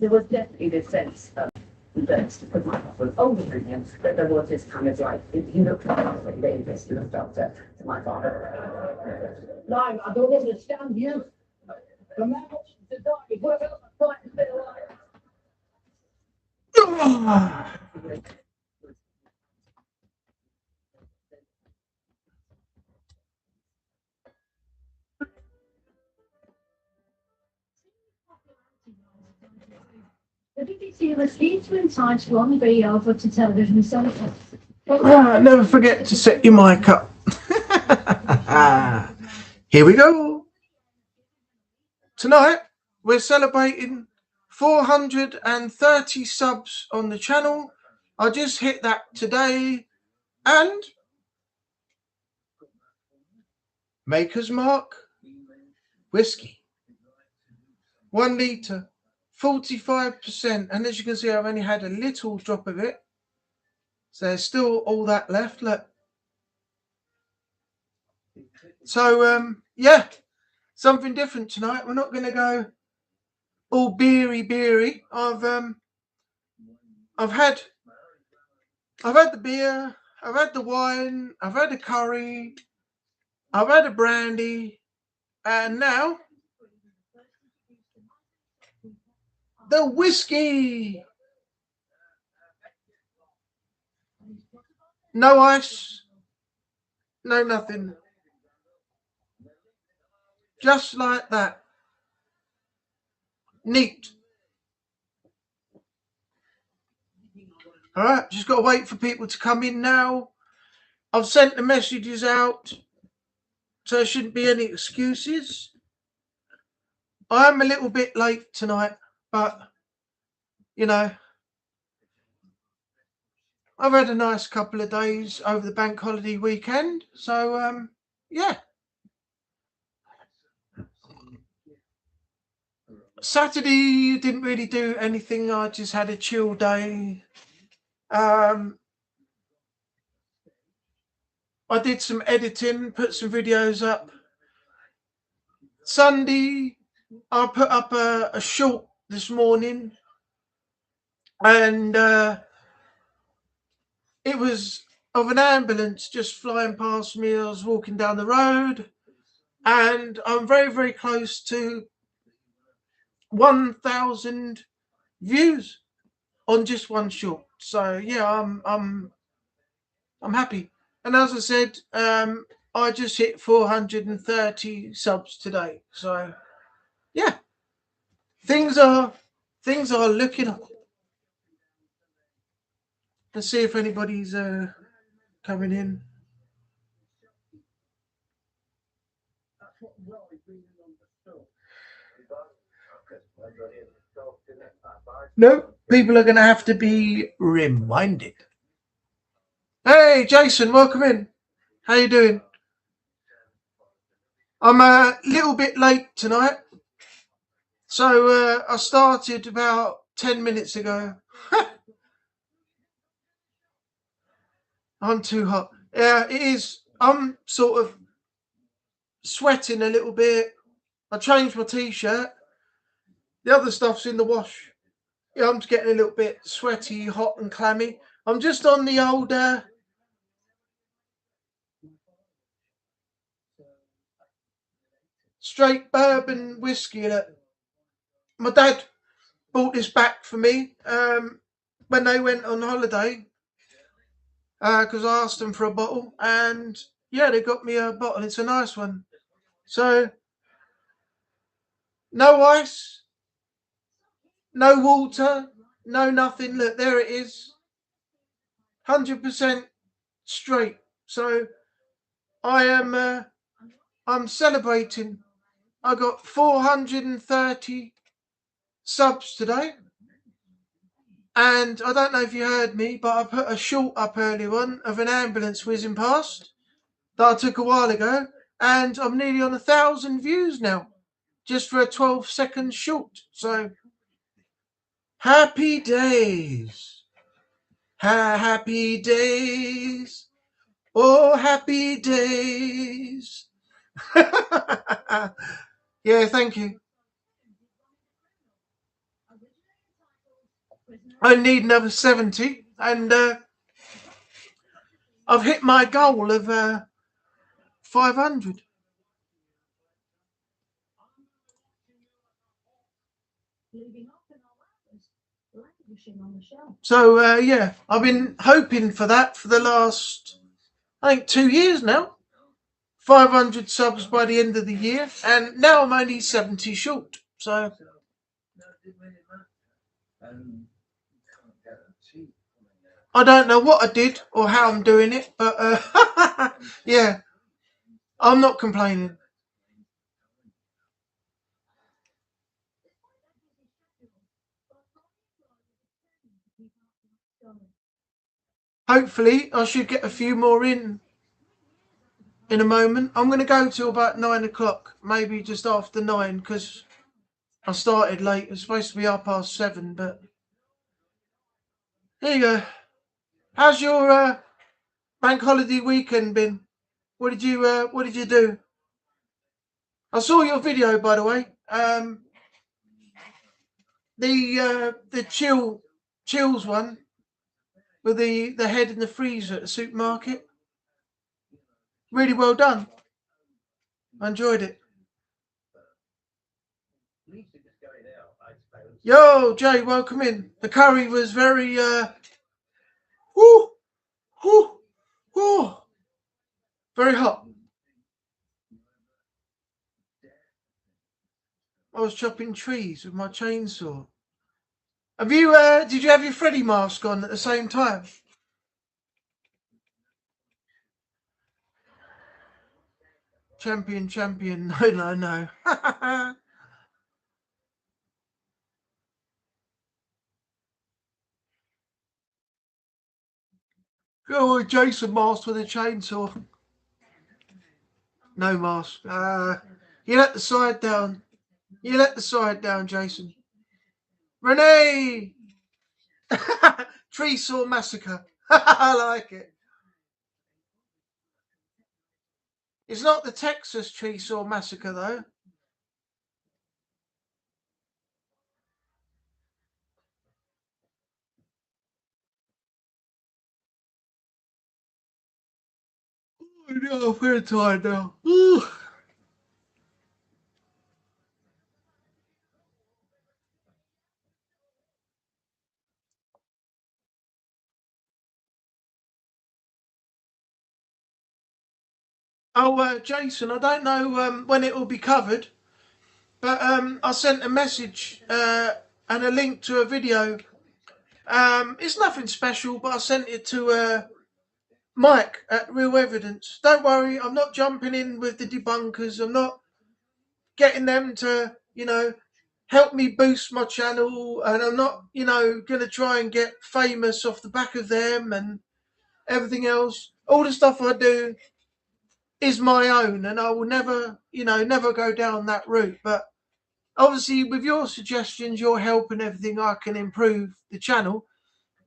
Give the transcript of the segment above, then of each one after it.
there was definitely this sense of that to put my was older than him, but there was this kind of like, if you looked at the Davis, you looked up to my father. No, I don't understand you. The man the dog is working on the fight to stay alive. The BBC was keen to entice you on the video over to television service. Never forget to set your mic up. Here we go. Tonight, we're celebrating 430 subs on the channel. I just hit that today. And Maker's Mark whiskey. 1 litre, 45%. And as you can see, I've only had a little drop of it. So there's still all that left. Look. So, yeah, something different tonight. We're not going to go all beery. I've had the beer, I've had the wine, I've had the curry, I've had the brandy, and now the whiskey. No ice, no nothing. Just like that. Neat. All right, just got to wait for people to come in now. I've sent the messages out, so there shouldn't be any excuses. I'm a little bit late tonight, but, you know, I've had a nice couple of days over the bank holiday weekend, so, yeah. Saturday didn't really do anything. I just had a chill day. I did some editing, put some videos up. Sunday, I put up a short this morning, and it was of an ambulance just flying past me. I was walking down the road, and I'm very, very close to 1,000 views on just one short. So yeah, I'm happy. And as I said, I just hit 430 subs today. So yeah, things are looking up. Let's see if anybody's coming in. No, people are going to have to be reminded. Hey, Jason, welcome in. How you doing? I'm a little bit late tonight. So I started about 10 minutes ago. I'm too hot. Yeah, it is. I'm sort of sweating a little bit. I changed my t-shirt. The other stuff's in the wash. Yeah, I'm just getting a little bit sweaty, hot and clammy. I'm just on the old straight bourbon whiskey. My dad bought this back for me when they went on holiday, because I asked them for a bottle, and yeah, they got me a bottle. It's a nice one. So no ice, no water, no nothing. Look, there it is. 100% straight. So I am I'm celebrating. I got 430 subs today. And I don't know if you heard me, but I put a short up earlier on of an ambulance whizzing past that I took a while ago, and I'm nearly on 1,000 views now, just for a 12-second short. So happy days, happy days, oh happy days. Yeah, thank you. I need another 70, and I've hit my goal of 500. So yeah, I've been hoping for that for the last, I think, 2 years now. 500 subs by the end of the year, and now I'm only 70 short. So I don't know what I did or how I'm doing it, but yeah, I'm not complaining. Hopefully, I should get a few more in a moment. I'm going to go till about 9 o'clock, maybe just after 9, because I started late. It's supposed to be 7:30, but there you go. How's your bank holiday weekend been? What did you do? I saw your video, by the way. The chills one with the head in the freezer at the supermarket. Really well done. I enjoyed it. Yo, Jay, welcome in. The curry was very whoo, whoo, whoo, very hot. I was chopping trees with my chainsaw. Have you did you have your Freddy mask on at the same time? Champion. No. Go Jason mask with a chainsaw. No mask. You let the side down. You let the side down, Jason. Renee! Tree Saw Massacre. I like it. It's not the Texas Tree Saw Massacre, though. Oh, no, I'm very tired now. Oh, Jason, I don't know when it will be covered, but I sent a message and a link to a video. It's nothing special, but I sent it to Mike at Real Evidence. Don't worry, I'm not jumping in with the debunkers. I'm not getting them to, help me boost my channel, and I'm not, going to try and get famous off the back of them and everything else. All the stuff I do is my own, and I will never, never go down that route. But obviously, with your suggestions, your help and everything, I can improve the channel.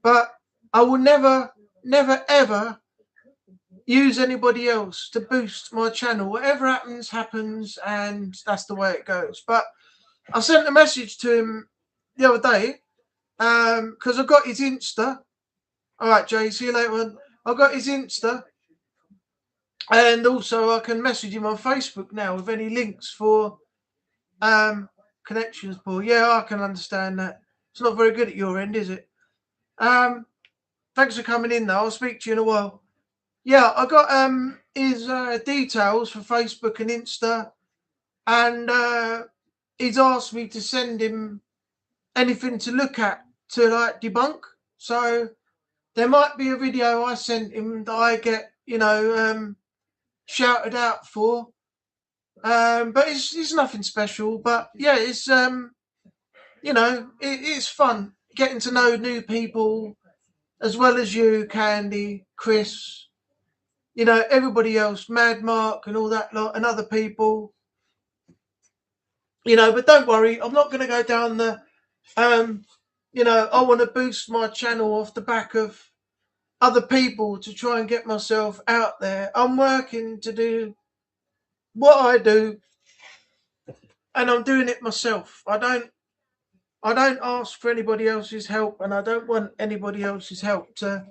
But I will never, ever use anybody else to boost my channel. Whatever happens, and that's the way it goes. But I sent a message to him the other day because I got his Insta. All right, Jay, see you later on. I got his Insta, and also I can message him on Facebook now with any links for connections. Paul, yeah, I can understand that. It's not very good at your end, is it? Thanks for coming in, though. I'll speak to you in a while. Yeah, I got his details for Facebook and Insta, and he's asked me to send him anything to look at to like debunk. So there might be a video I sent him that I get, shouted out for. But it's nothing special. But yeah, it's it's fun getting to know new people, as well as you, Candy, Chris, everybody else, Mad Mark and all that lot, and other people. But don't worry, I'm not going to go down the, I want to boost my channel off the back of other people to try and get myself out there. I'm working to do what I do, and I'm doing it myself. I I don't ask for anybody else's help, and I don't want anybody else's help to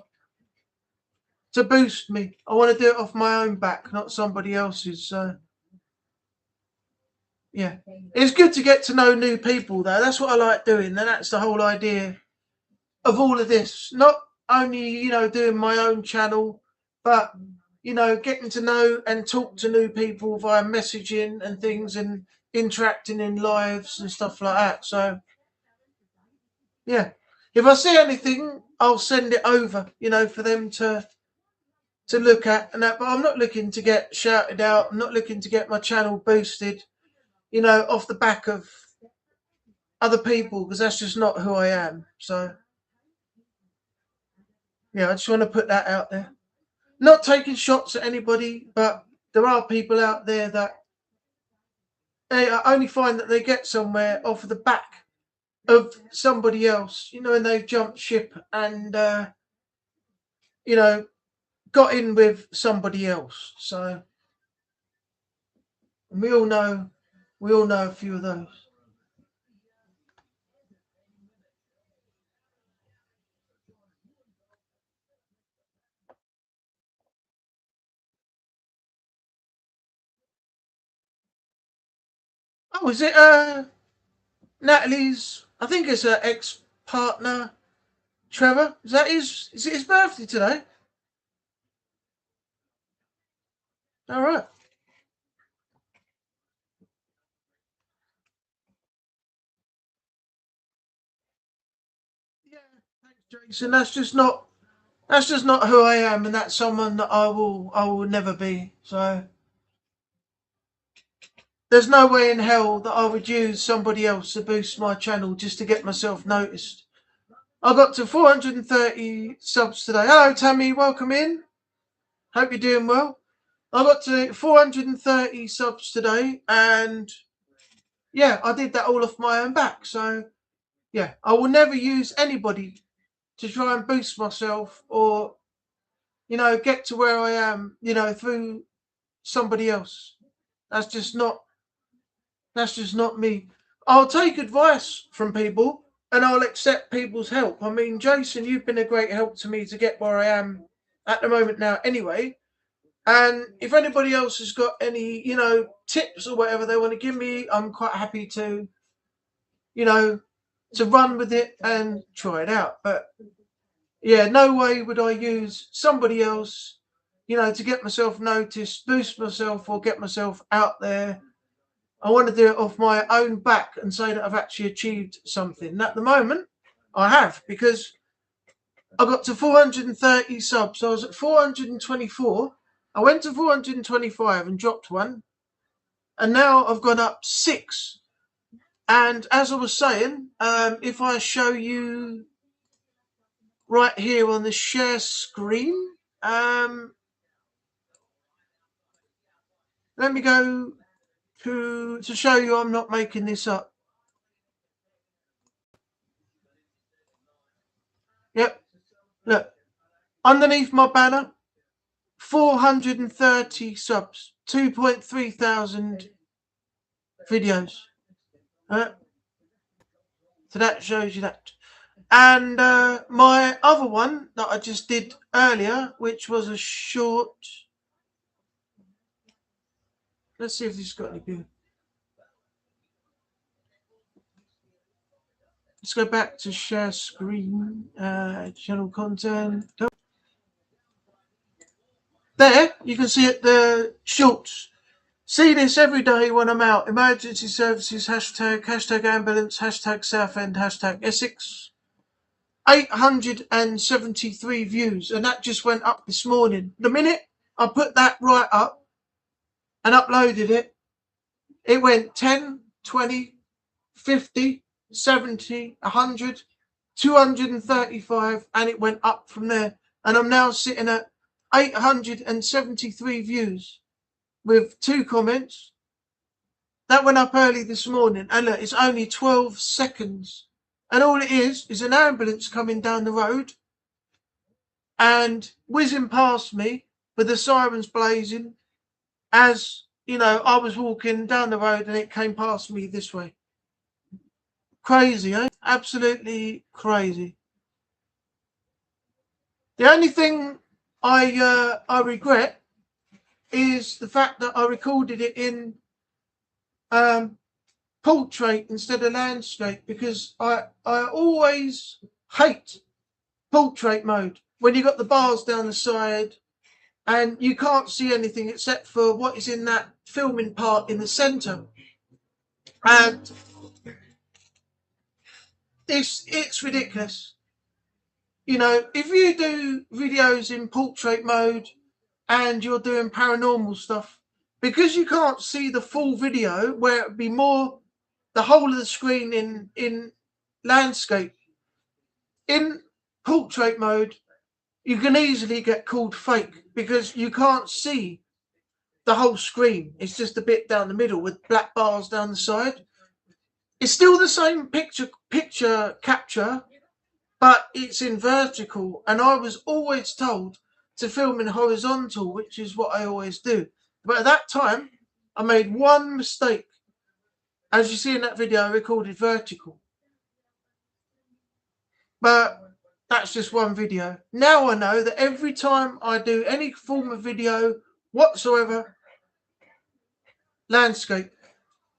boost me. I want to do it off my own back, not somebody else's. Yeah, it's good to get to know new people, though. That's what I like doing, and that's the whole idea of all of this. Not only doing my own channel, but getting to know and talk to new people via messaging and things, and interacting in lives and stuff like that. So yeah, if I see anything, I'll send it over, for them to look at and that. But I'm not looking to get shouted out. I'm not looking to get my channel boosted, off the back of other people, because that's just not who I am. So yeah, I just want to put that out there. Not taking shots at anybody, but there are people out there that I only find that they get somewhere off of the back of somebody else, and they've jumped ship and got in with somebody else. So we all know a few of those. Oh, is it Natalie's? I think it's her ex-partner, Trevor. Is it his birthday today? All right. Yeah, thanks, Jason. That's just not who I am, and that's someone that I will never be. So there's no way in hell that I would use somebody else to boost my channel just to get myself noticed. I got to 430 subs today. Hello, Tammy. Welcome in. Hope you're doing well. I got to 430 subs today, and yeah, I did that all off my own back. So yeah, I will never use anybody to try and boost myself or get to where I am, through somebody else. That's just not me. I'll take advice from people and I'll accept people's help. I mean, Jason, you've been a great help to me to get where I am at the moment now anyway. And if anybody else has got any, tips or whatever they want to give me, I'm quite happy to, to run with it and try it out. But yeah, no way would I use somebody else, to get myself noticed, boost myself, or get myself out there. I want to do it off my own back and say that I've actually achieved something. And at the moment, I have, because I got to 430 subs. So I was at 424. I went to 425 and dropped one. And now I've gone up 6. And as I was saying, if I show you right here on the share screen, let me go to show you I'm not making this up. Yep. Look, underneath my banner, 430 subs, 2.3 thousand videos. So that shows you that. And my other one that I just did earlier, which was a short. Let's see if this has got any good. Let's go back to share screen, channel content. There, you can see it, the shorts. See this every day when I'm out. Emergency services, hashtag ambulance, hashtag Southend, hashtag Essex. 873 views, and that just went up this morning. The minute I put that right up and uploaded it, it went 10, 20, 50, 70, 100, 235, and it went up from there. And I'm now sitting at 873 views with 2 comments. That went up early this morning, and look, it's only 12 seconds. And all it is an ambulance coming down the road and whizzing past me with the sirens blazing as, I was walking down the road and it came past me this way. Crazy, eh? Absolutely crazy. The only thing I regret is the fact that I recorded it in portrait instead of landscape, because I always hate portrait mode when you got the bars down the side and you can't see anything except for what is in that filming part in the center. And it's ridiculous. You know, if you do videos in portrait mode and you're doing paranormal stuff, because you can't see the full video, where it'd be more the whole of the screen in landscape, in portrait mode, you can easily get called fake because you can't see the whole screen. It's just a bit down the middle with black bars down the side. It's still the same picture capture, but it's in vertical. And I was always told to film in horizontal, which is what I always do. But at that time, I made one mistake. As you see in that video, I recorded vertical. But that's just one video. Now I know that every time I do any form of video whatsoever, landscape,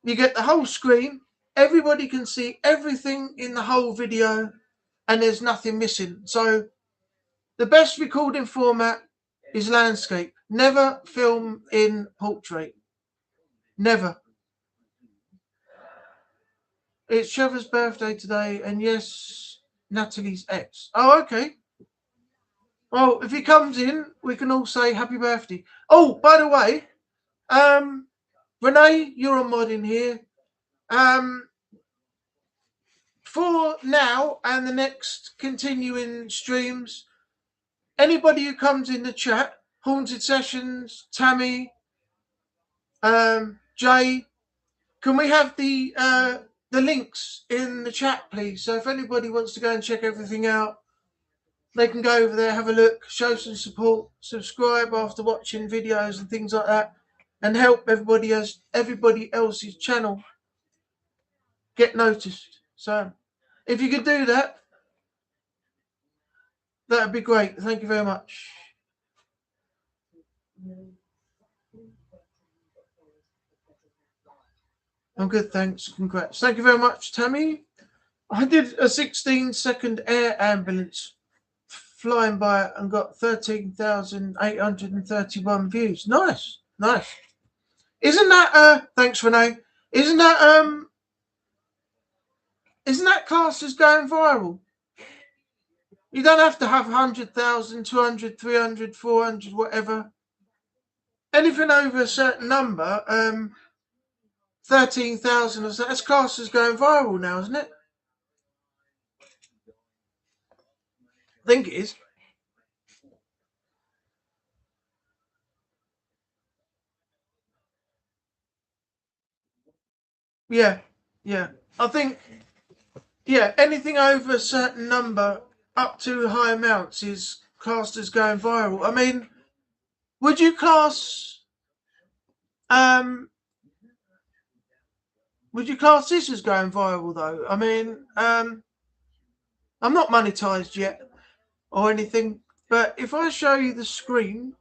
you get the whole screen, everybody can see everything in the whole video, and there's nothing missing. So the best recording format is landscape. Never film in portrait. Never. It's Trevor's birthday today, and yes, Natalie's ex. Oh, okay. Well, if he comes in, we can all say happy birthday. Oh, by the way, Renee, you're a mod in here. For now and the next continuing streams, anybody who comes in the chat, Haunted Sessions, Tammy, Jay, can we have the links in the chat, please? So if anybody wants to go and check everything out, they can go over there, have a look, show some support, subscribe after watching videos and things like that, and help everybody else's channel get noticed. So if you could do that, that'd be great. Thank you very much. I'm good, thanks. Congrats. Thank you very much, Tammy. I did a 16-second air ambulance flying by and got 13,831 views. Nice. Isn't that thanks, Renee? Isn't that classed as going viral? You don't have to have 100,000, 200, 300, 400, whatever. Anything over a certain number, 13,000 or so, that's classed as going viral now, isn't it? I think it is. Yeah. I think, anything over a certain number up to high amounts is classed as going viral. I mean, would you class this as going viral though? I mean, I'm not monetized yet or anything, but if I show you the screen,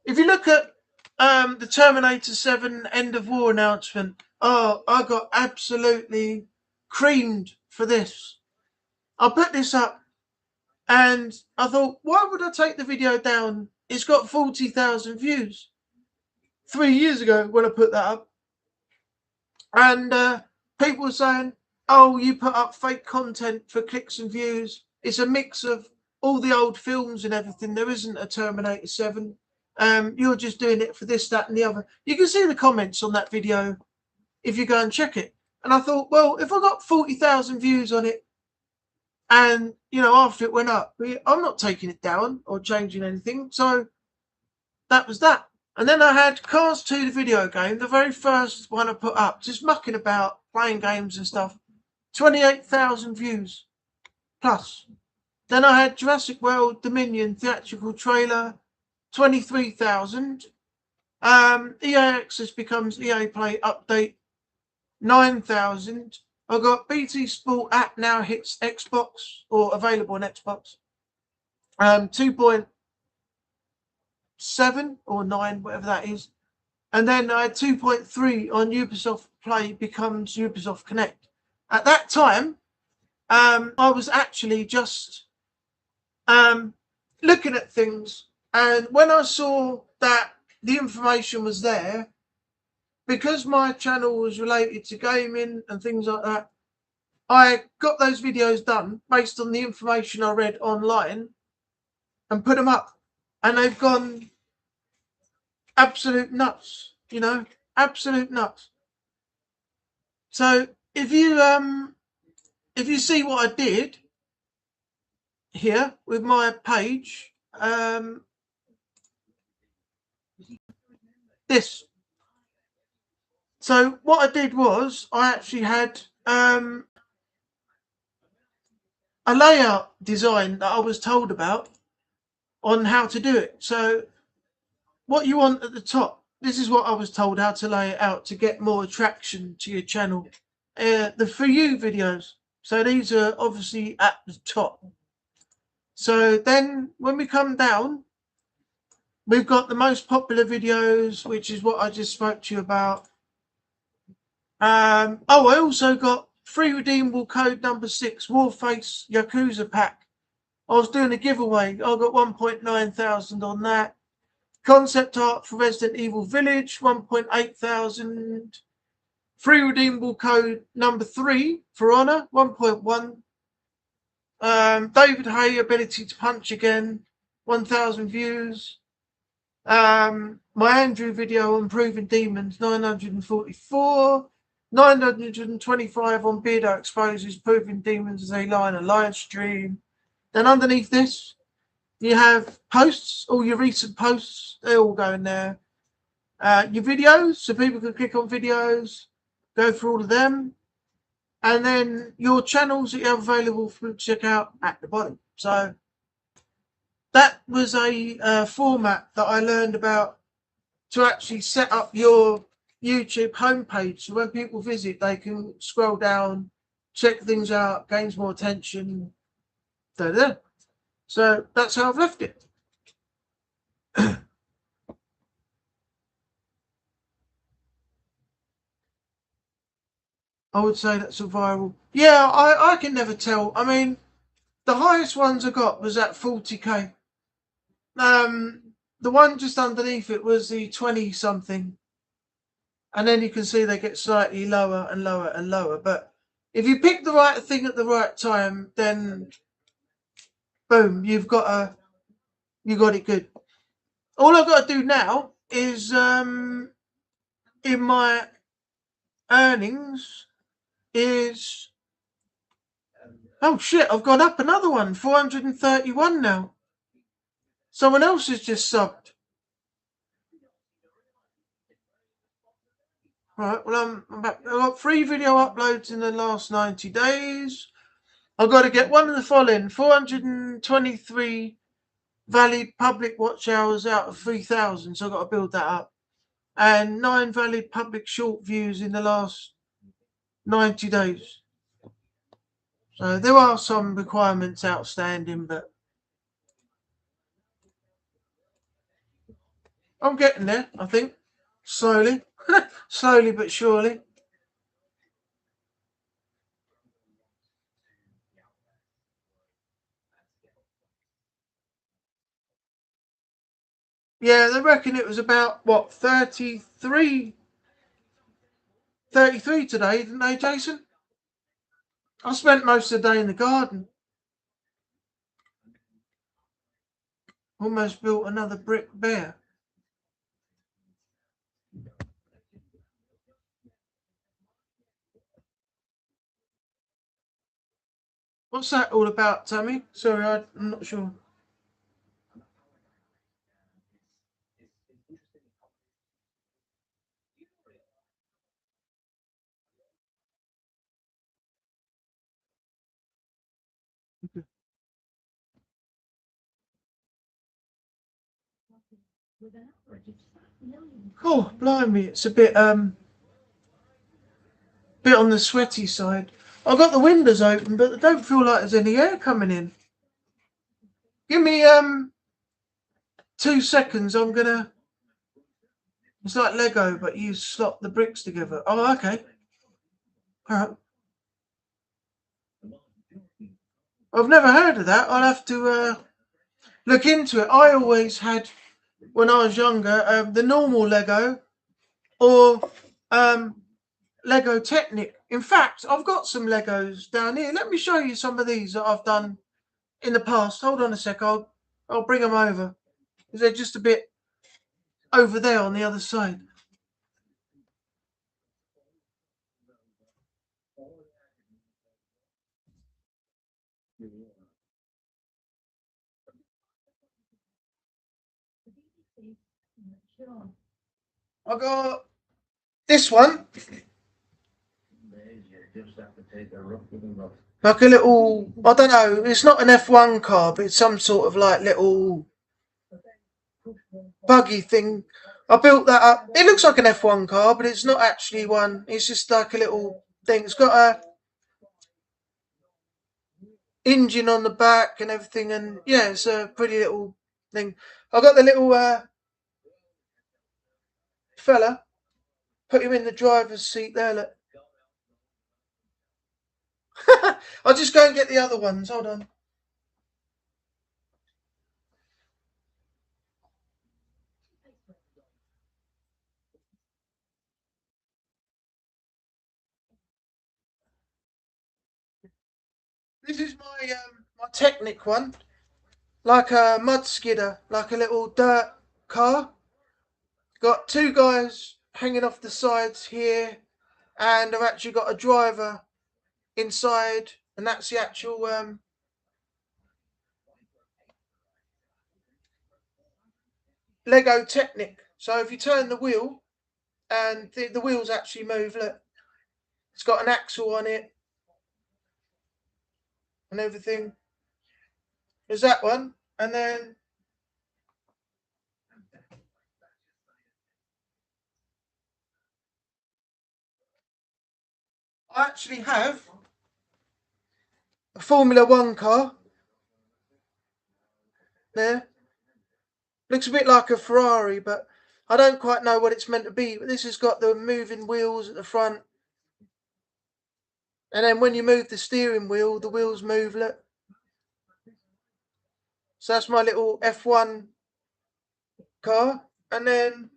if you look at the Terminator 7 End of War announcement, I got absolutely creamed for this. I put this up and I thought, why would I take the video down? It's got 40,000 views 3 years ago when I put that up. And people were saying, oh, you put up fake content for clicks and views. It's a mix of all the old films and everything. There isn't a Terminator 7. You're just doing it for this, that, and the other. You can see the comments on that video if you go and check it. And I thought, well, if I got 40,000 views on it, and after it went up, I'm not taking it down or changing anything. So that was that. And then I had Cars 2, the video game, the very first one I put up, just mucking about, playing games and stuff. 28,000 views plus. Then I had Jurassic World Dominion theatrical trailer, 23,000. EA Access becomes EA Play Update 9000. I've got BT Sport app now hits Xbox, or available on Xbox. 2.7 or 9, whatever that is. And then 2.3 on Ubisoft Play becomes Ubisoft Connect. At that time, I was actually just looking at things, and when I saw that the information was there, because my channel was related to gaming and things like that, I got those videos done based on the information I read online and put them up, and they've gone absolute nuts, absolute nuts. So if you see what I did here with my page, this. So what I did was I actually had a layout design that I was told about on how to do it. So what you want at the top, this is what I was told how to lay it out to get more attraction to your channel. The For You videos. So these are obviously at the top. So then when we come down, we've got the most popular videos, which is what I just spoke to you about. I also got free redeemable code number 6, Warface Yakuza pack. I was doing a giveaway. I got 1.9 thousand on that. Concept art for Resident Evil Village, 1.8 thousand. Free redeemable code number 3 for Honor, 1.1. David Hay, ability to punch again, 1,000 views. My Andrew video on Proving Demons, 944. 925 on Beardo exposes Proving Demons as a lie in a live stream. Then underneath this, you have posts, all your recent posts, they all go in there. Your videos, so people can click on videos, go through all of them. And then your channels that you have available for check out at the bottom. So that was a format that I learned about to actually set up your YouTube homepage. So when people visit, they can scroll down, check things out, gains more attention. So that's how I've left it. I would say that's a viral. Yeah, I can never tell. I mean, the highest ones I got was at 40k. The one just underneath it was the 20 something. And then you can see they get slightly lower and lower and lower. But if you pick the right thing at the right time, then boom, you got it good. All I've got to do now is in my earnings is, oh shit, I've gone up another one, 431 now. Someone else has just subbed. Right, well, I'm back. I've got 3 video uploads in the last 90 days. I've got to get one of the following: 423 valid public watch hours out of 3,000. So I've got to build that up. And 9 valid public short views in the last 90 days. So there are some requirements outstanding, but I'm getting there, I think. Slowly. Slowly but surely. Yeah, they reckon it was about, what, 33 today, didn't they, Jason? I spent most of the day in the garden. Almost built another brick bear. What's that all about, Tammy? Sorry, I'm not sure. Oh, blimey, it's a bit on the sweaty side. I've got the windows open, but I don't feel like there's any air coming in. Give me 2 seconds. I'm gonna. It's like Lego, but you slot the bricks together. Oh, okay. All right. I've never heard of that. I'll have to look into it. I always had, when I was younger, the normal Lego or Lego Technic. In fact, I've got some Legos down here. Let me show you some of these that I've done in the past. Hold on a sec. I'll bring them over. They're just a bit over there on the other side. I got this one. Like a little, I don't know, it's not an F1 car, but it's some sort of like little buggy thing. I built that up. It looks like an F1 car, but it's not actually one. It's just like a little thing. It's got a engine on the back and everything, and yeah, it's a pretty little thing. I got the little fella. Put him in the driver's seat there. Look. I'll just go and get the other ones. Hold on. This is my Technic one, like a mud skidder, like a little dirt car. Got two guys hanging off the sides here, and I've actually got a driver inside, and that's the actual Lego Technic. So if you turn the wheel, and the wheels actually move, look, it's got an axle on it and everything. There's that one, and then I actually have a Formula One car there. Looks a bit like a Ferrari, but I don't quite know what it's meant to be. But this has got the moving wheels at the front, and then when you move the steering wheel, the wheels move. Look, so that's my little F1 car, and then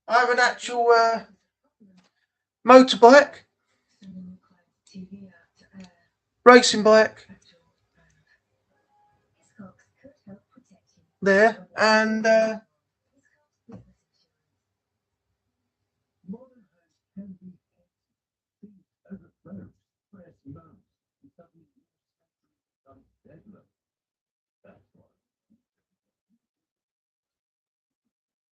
I have an actual motorbike, racing bike there, and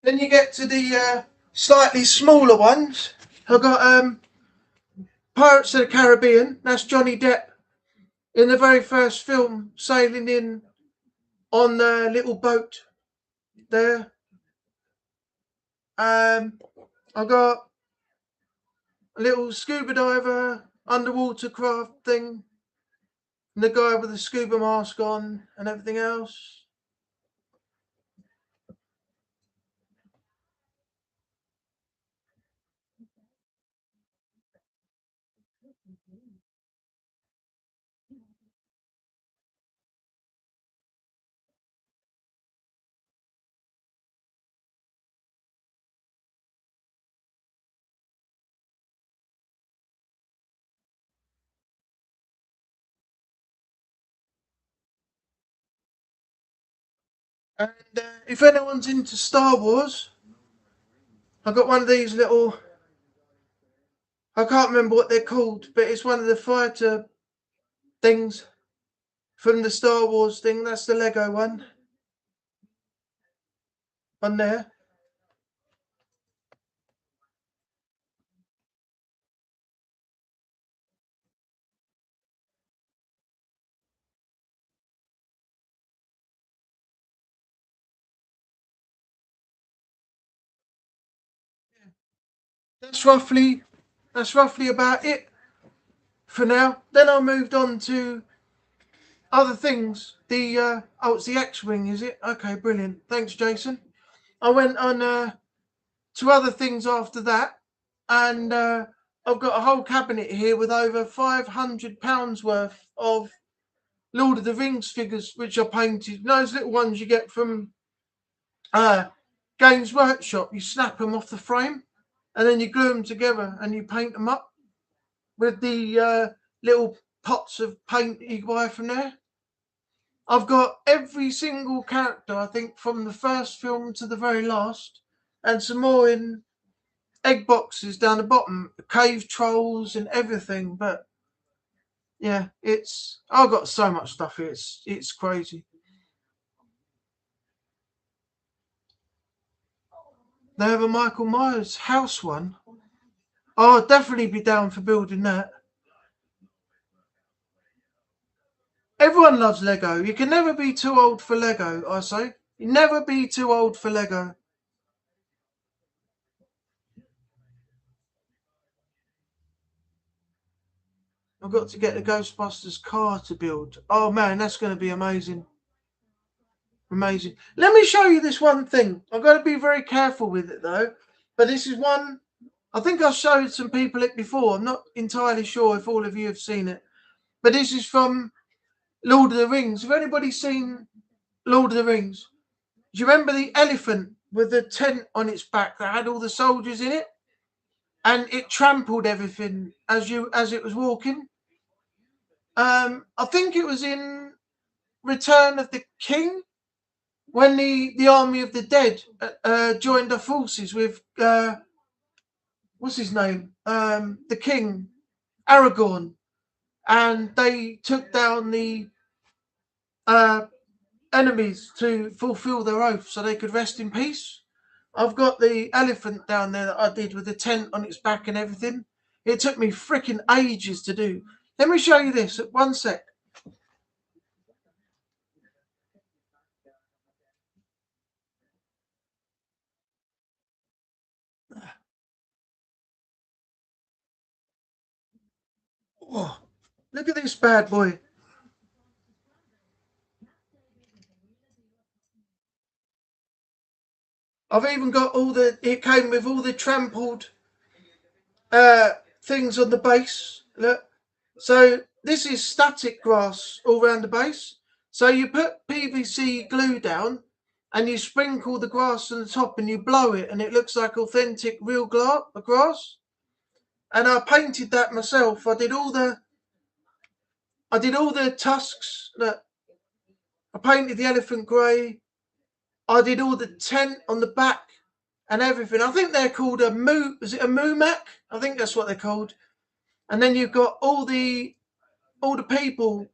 then you get to the slightly smaller ones. I've got Pirates of the Caribbean. That's Johnny Depp in the very first film, sailing in on the little boat there. I got a little scuba diver underwater craft thing, and the guy with the scuba mask on and everything else. And if anyone's into Star Wars, I got one of these little. I can't remember what they're called, but it's one of the fighter things from the Star Wars thing. That's the Lego one on there. that's roughly about it for now. Then I moved on to other things. It's the X-wing, is it? Okay, brilliant. Thanks, Jason. I went on to other things after that, and I've got a whole cabinet here with over £500 worth of Lord of the Rings figures, which are painted. Those little ones you get from Games Workshop. You snap them off the frame, and then you glue them together, and you paint them up with the little pots of paint you buy from there. I've got every single character, I think, from the first film to the very last, and some more in egg boxes down the bottom, cave trolls and everything. But yeah, I've got so much stuff here. It's crazy. They have a Michael Myers house one. I'll definitely be down for building that. Everyone loves Lego. You can never be too old for Lego, I say. You never be too old for Lego. I've got to get the Ghostbusters car to build. Oh man, that's going to be amazing. Amazing. Let me show you this one thing. I've got to be very careful with it though. But this is one, I think I showed some people it before. I'm not entirely sure if all of you have seen it. But this is from Lord of the Rings. Have anybody seen Lord of the Rings? Do you remember the elephant with the tent on its back that had all the soldiers in it? And it trampled everything as it was walking. I think it was in Return of the King when the army of the dead joined the forces with what's his name, the king Aragorn, and they took down the uh, enemies to fulfill their oath, so they could rest in peace. I've got the elephant down there that I did with the tent on its back and everything. It took me freaking ages to do. Let me show you this. One sec. Oh, look at this bad boy. I've even got it came with all the trampled things on the base. Look. So this is static grass all around the base. So you put PVC glue down and you sprinkle the grass on the top and you blow it and it looks like authentic real grass. And I painted that myself. I did all the tusks. Look, I painted the elephant grey. I did all the tent on the back and everything. I think they're called is it a Mumak? I think that's what they're called. And then you've got all the people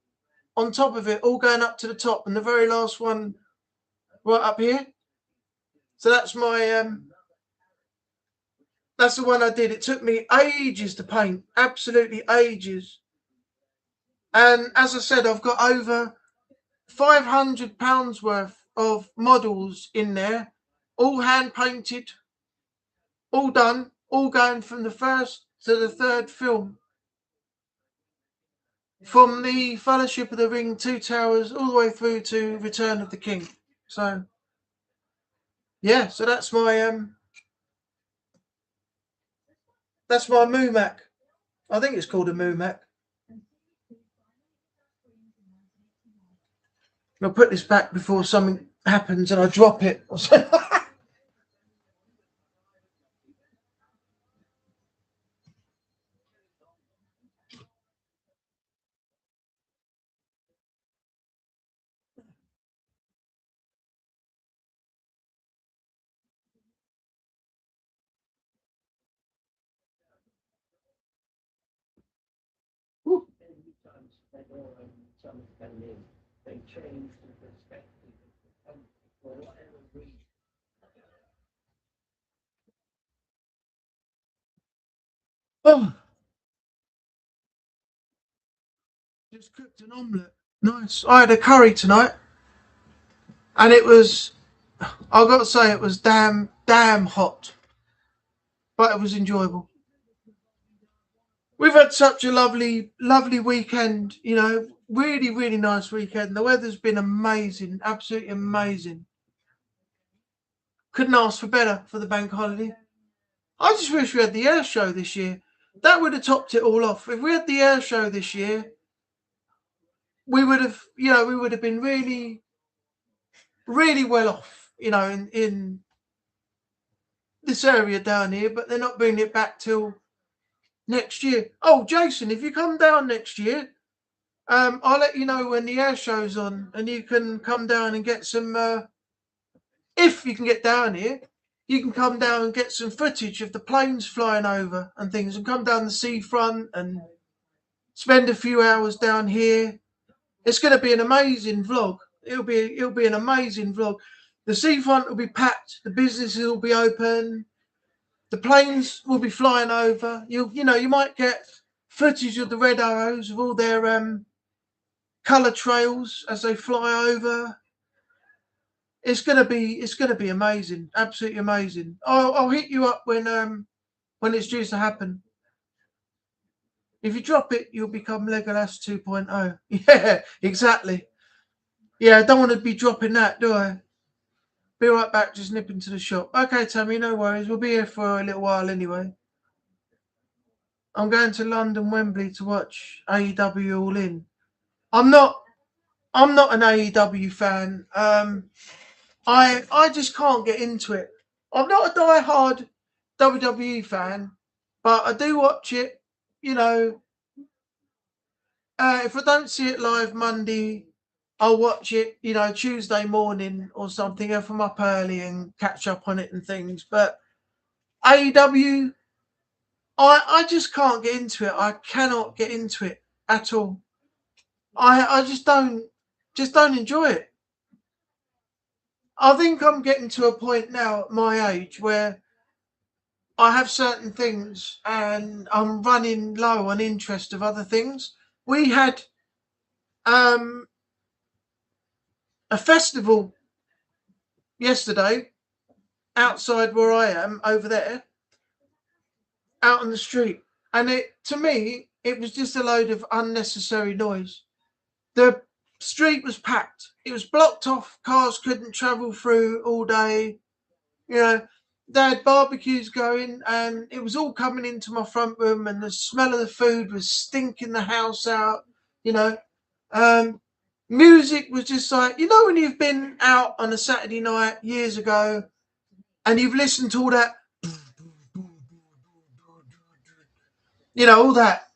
on top of it, all going up to the top, and the very last one right up here. So that's my that's the one I did. It took me ages to paint, absolutely ages. And as I said, I've got over £500 worth of models in there, all hand painted, all done, all going from the first to the third film. From the Fellowship of the Ring, Two Towers, all the way through to Return of the King. So, yeah, so that's my Mumak. I think it's called a Mumak. I'll put this back before something happens and I drop it. Oh, just cooked an omelette. Nice. I had a curry tonight, and it was, I've got to say, it was damn hot. but it was enjoyable. We've had such a lovely weekend, you know, really, really nice weekend. The weather's been amazing, absolutely amazing. Couldn't ask for better for the bank holiday. I just wish we had the air show this year. That would have topped it all off. If we had the air show this year, we would have, you know, we would have been really, really well off, you know, in this area down here. But they're not bringing it back till next year. Oh, Jason, if you come down next year, I'll let you know when the air show's on, and you can come down and get some. If you can get down here, you can come down and get some footage of the planes flying over and things, and come down the seafront and spend a few hours down here. It's going to be an amazing vlog. It'll be an amazing vlog. The seafront will be packed. The businesses will be open. The planes will be flying over. You know, you might get footage of the Red Arrows of all their colour trails as they fly over. It's gonna be amazing, absolutely amazing. I'll hit you up when it's due to happen. If you drop it, you'll become Legolas 2.0. Yeah, exactly. Yeah, I don't want to be dropping that, do I? Be right back, just nip into the shop. Okay, Tammy, no worries. We'll be here for a little while anyway. I'm going to London Wembley to watch AEW All In. I'm not an AEW fan. I just can't get into it. I'm not a die-hard WWE fan, but I do watch it. You know, if I don't see it live Monday, I'll watch it, you know, Tuesday morning or something if I'm up early and catch up on it and things. But AEW, I just can't get into it. I cannot get into it at all. I just don't enjoy it. I think I'm getting to a point now at my age where I have certain things and I'm running low on interest of other things. We had a festival yesterday outside where I am over there, out on the street, and to me it was just a load of unnecessary noise. The street was packed. It was blocked off. Cars couldn't travel through all day. You know, they had barbecues going, and it was all coming into my front room, and the smell of the food was stinking the house out. You know, music was just like, you know, when you've been out on a Saturday night years ago, and you've listened to all that, you know, all that,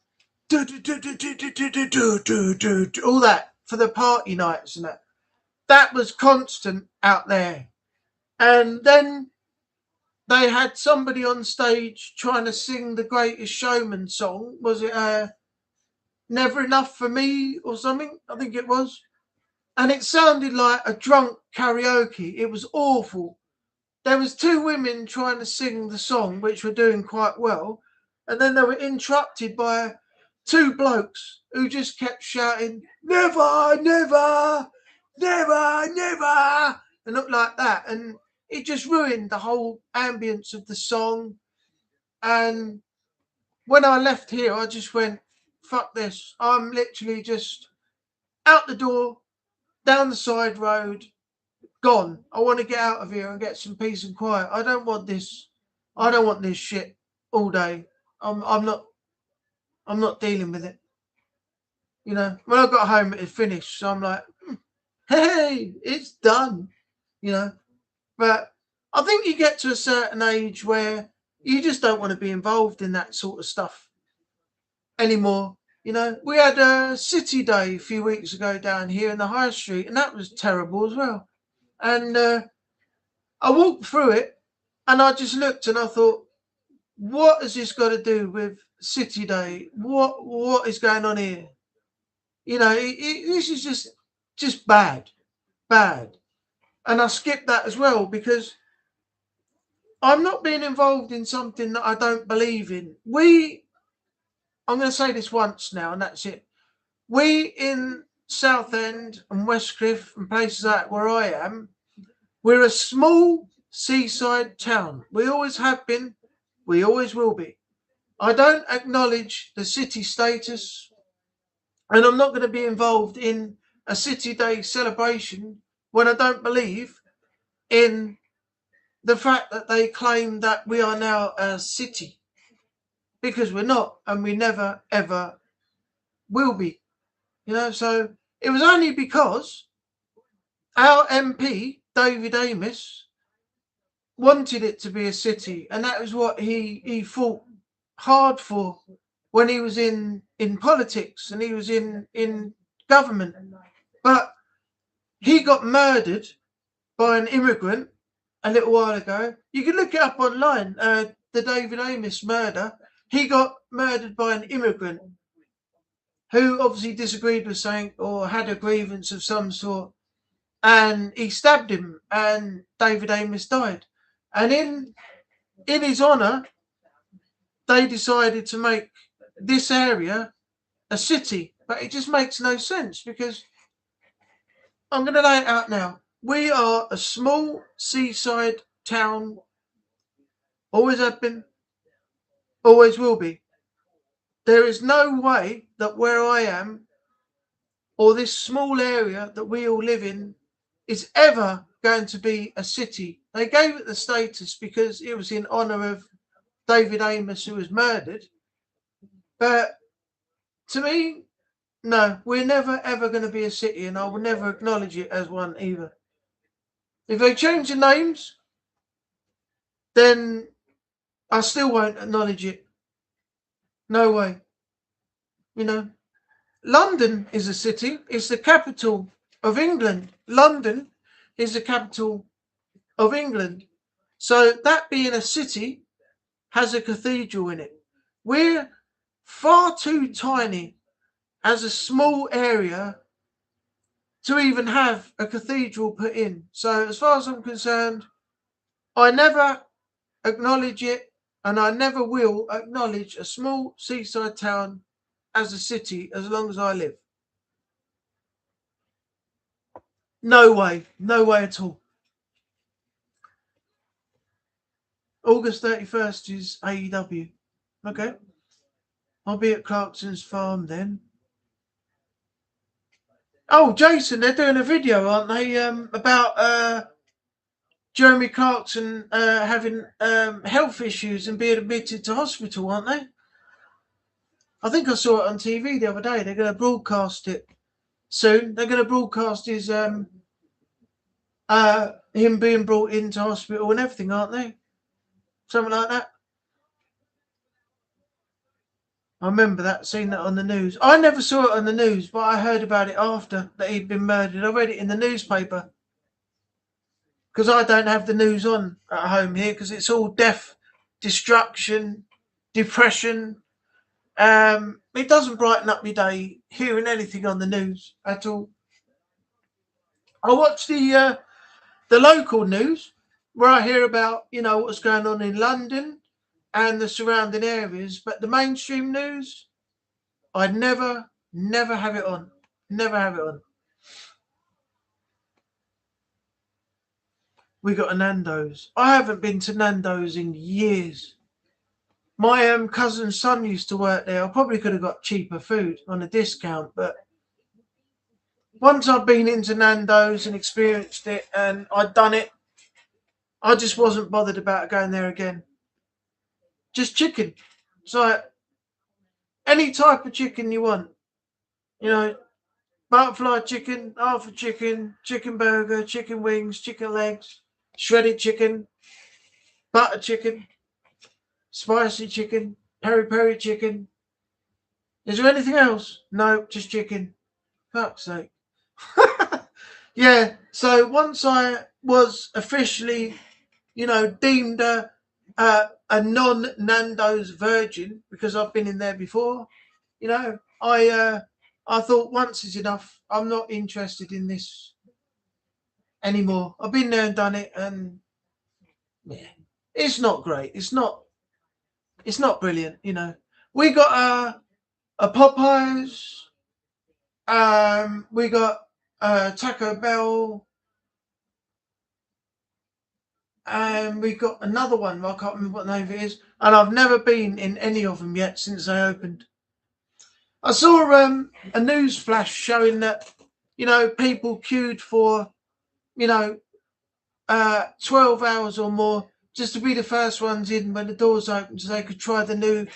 all that for the party nights and that. That was constant out there. And then they had somebody on stage trying to sing the Greatest Showman song. Was it Never Enough for Me or something? I think it was. And it sounded like a drunk karaoke. It was awful. There was two women trying to sing the song, which were doing quite well. And then they were interrupted by two blokes who just kept shouting, never, never, never, never, and looked like that. And it just ruined the whole ambience of the song. And when I left here, I just went, fuck this. I'm literally just out the door, down the side road, gone. I want to get out of here and get some peace and quiet. I don't want this. I don't want this shit all day. I'm not dealing with it. You know, when I got home, it had finished. So I'm like, hey, it's done. You know, but I think you get to a certain age where you just don't want to be involved in that sort of stuff anymore. You know, we had a city day a few weeks ago down here in the high street, and that was terrible as well. And I walked through it, and I just looked and I thought, what has this got to do with City Day? What is going on here? You know, this is just bad. And I skipped that as well because I'm not being involved in something that I don't believe in. I'm going to say this once now, and that's it. We in Southend and Westcliff and places like where I am, we're a small seaside town. We always have been. We always will be. I don't acknowledge the city status, and I'm not going to be involved in a City Day celebration when I don't believe in the fact that they claim that we are now a city, because we're not, and we never ever will be. So it was only because our MP David Amess wanted it to be a city, and that was what he fought hard for when he was in politics and he was in government. But he got murdered by an immigrant a little while ago. You can look it up online, the David Amess murder. He got murdered by an immigrant who obviously disagreed with something or had a grievance of some sort, and he stabbed him, and David Amess died. And in his honour, they decided to make this area a city. But it just makes no sense, because I'm going to lay it out now. We are a small seaside town, always have been, always will be. There is no way that where I am, or this small area that we all live in, is ever going to be a city. They gave it the status because it was in honour of David Amess, who was murdered. But to me, no, we're never ever going to be a city, and I will never acknowledge it as one either. If they change the names, then I still won't acknowledge it. No way. London is a city. It's the capital of England. London is the capital of England. So that being a city has a cathedral in it. We're far too tiny as a small area to even have a cathedral put in. So as far as I'm concerned, I never acknowledge it, and I never will acknowledge a small seaside town as a city as long as I live. No way at all. August 31st is AEW. Okay. I'll be at Clarkson's farm then. Oh, Jason, they're doing a video, aren't they, about Jeremy Clarkson having health issues and being admitted to hospital, aren't they? I think I saw it on TV the other day. They're going to broadcast it soon. They're going to broadcast his him being brought into hospital and everything, aren't they? Something like that. I remember that, seeing that on the news. I never saw it on the news, but I heard about it after that he'd been murdered. I read it in the newspaper, because I don't have the news on at home here, because it's all death, destruction, depression. It doesn't brighten up my day hearing anything on the news at all. I watch the local news, where I hear about, what's going on in London and the surrounding areas, but the mainstream news, I'd never have it on. Never have it on. We got a Nando's. I haven't been to Nando's in years. My cousin's son used to work there. I probably could have got cheaper food on a discount, but once I'd been into Nando's and experienced it and I'd done it, I just wasn't bothered about going there again. Just chicken. It's like any type of chicken you want. Butterfly chicken, half a chicken, chicken burger, chicken wings, chicken legs, shredded chicken, butter chicken, spicy chicken, peri-peri chicken. Is there anything else? No, just chicken. Fuck's sake. Yeah, so once I was officially, deemed a non-Nando's virgin, because I've been in there before, I thought once is enough. I'm not interested in this anymore. I've been there and done it, and yeah, it's not great. It's not brilliant, We got a Popeyes, we got Taco Bell, and we got another one. I can't remember what name it is, and I've never been in any of them yet since they opened. I saw a news flash showing that, you know, people queued for, you know, 12 hours or more just to be the first ones in when the doors opened so they could try the new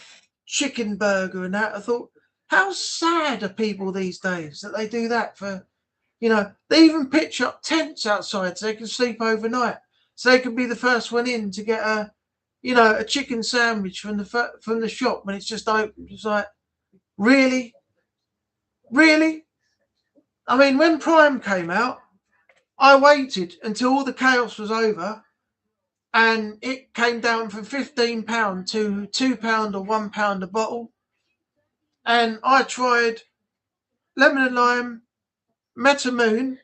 chicken burger and that. I thought, how sad are people these days that they do that for, you know, they even pitch up tents outside so they can sleep overnight. So they can be the first one in to get a, you know, a chicken sandwich from the shop when it's just opened. It's like, really? Really? I mean, when Prime came out, I waited until all the chaos was over and it came down from £15 to £2 or £1 a bottle. And I tried lemon and lime, Metamoon,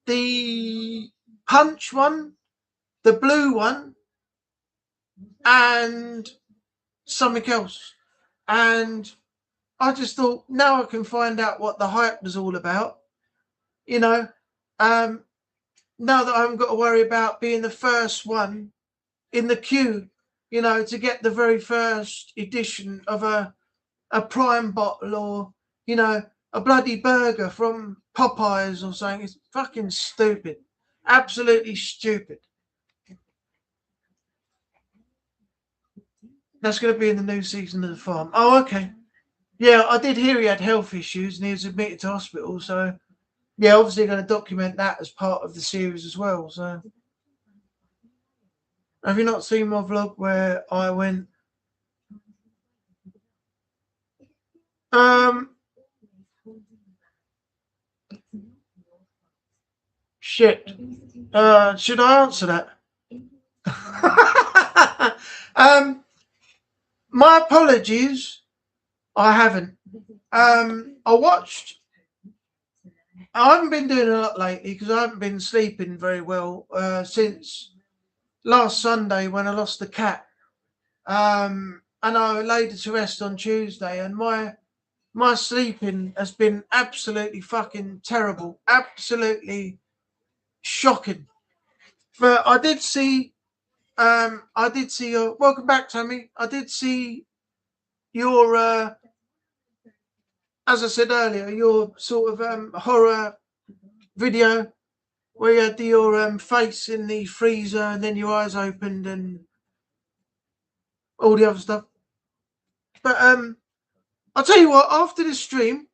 the punch one, the blue one, and something else. And I just thought, now I can find out what the hype was all about. You know, now that I haven't got to worry about being the first one in the queue, you know, to get the very first edition of a Prime bottle or, you know, a bloody burger from Popeyes or something. It's fucking stupid. Absolutely stupid. That's going to be in the new season of The Farm. Oh, okay. Yeah, I did hear he had health issues and he was admitted to hospital. So, yeah, obviously going to document that as part of the series as well. So, have you not seen my vlog where I went? Shit. Should I answer that? My apologies. I haven't. I haven't been doing a lot lately because I haven't been sleeping very well since last Sunday when I lost the cat. And I laid her to rest on Tuesday, and my sleeping has been absolutely fucking terrible, absolutely shocking. But I did see your welcome back, Tammy. I did see your as I said earlier, your sort of horror video where you had your face in the freezer and then your eyes opened and all the other stuff. But I'll tell you what, after this stream,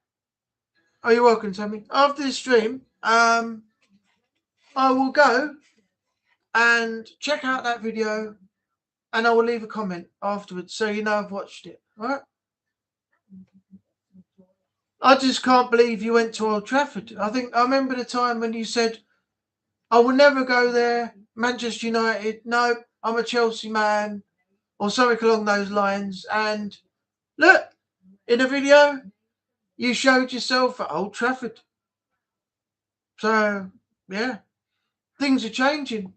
oh, you're welcome, Tammy. After this stream, I will go and check out that video and I will leave a comment afterwards so you know I've watched it. All right? I just can't believe you went to Old Trafford. I remember the time when you said, I will never go there. Manchester United. No, I'm a Chelsea man, or something along those lines. And look, in a video, you showed yourself at Old Trafford. So, yeah, things are changing.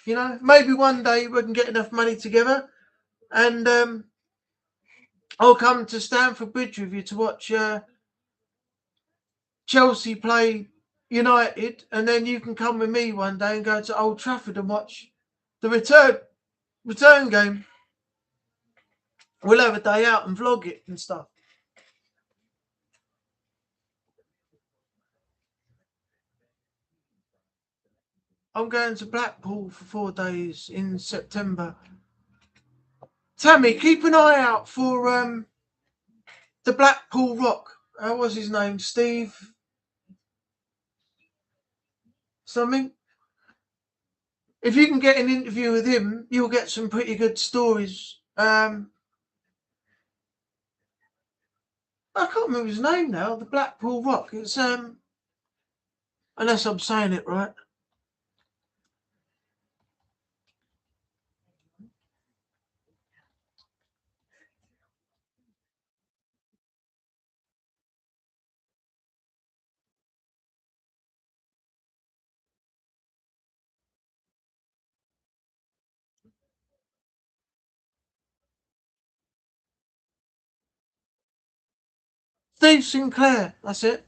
You know, maybe one day we can get enough money together and I'll come to Stamford Bridge with you to watch Chelsea play United, and then you can come with me one day and go to Old Trafford and watch the return game. We'll have a day out and vlog it and stuff. I'm going to Blackpool for 4 days in September. Tammy, keep an eye out for the Blackpool Rock. How was his name? Steve something? If you can get an interview with him, you'll get some pretty good stories. I can't remember his name now. The Blackpool Rock. It's unless I'm saying it right. Steve Sinclair. That's it.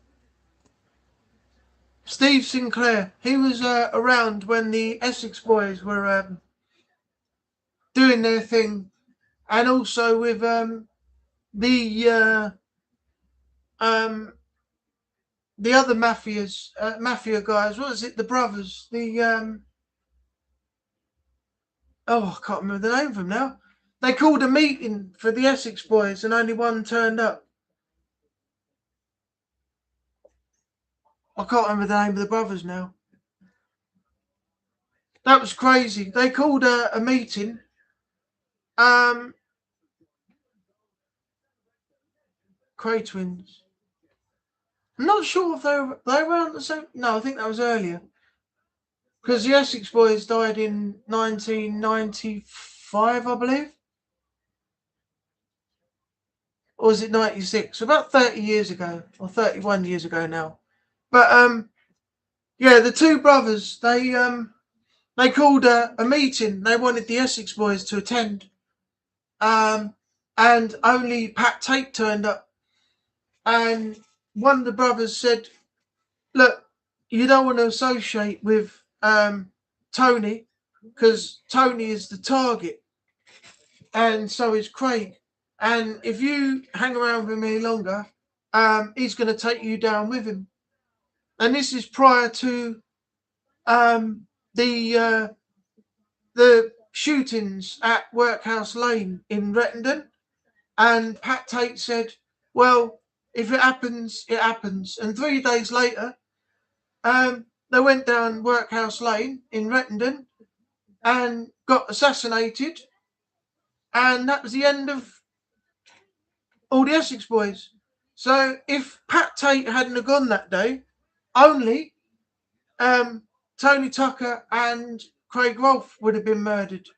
Steve Sinclair. He was around when the Essex Boys were doing their thing, and also with the other mafia guys. What was it? The brothers. I can't remember the name of them now. They called a meeting for the Essex Boys, and only one turned up. I can't remember the name of the brothers now. That was crazy. They called a meeting. Cray twins. I'm not sure if they were on the same. No, I think that was earlier. Because the Essex Boys died in 1995, I believe. Or was it 96? About 30 years ago, or 31 years ago now. But yeah, the two brothers, they called a meeting. They wanted the Essex Boys to attend. And only Pat Tate turned up. And one of the brothers said, look, you don't want to associate with Tony, because Tony is the target, and so is Craig. And if you hang around with him any longer, he's going to take you down with him. And this is prior to the shootings at Workhouse Lane in Rettendon. And Pat Tate said, well, if it happens, it happens. And 3 days later, they went down Workhouse Lane in Rettendon and got assassinated. And that was the end of all the Essex Boys. So if Pat Tate hadn't have gone that day, only Tony Tucker and Craig Rolfe would have been murdered.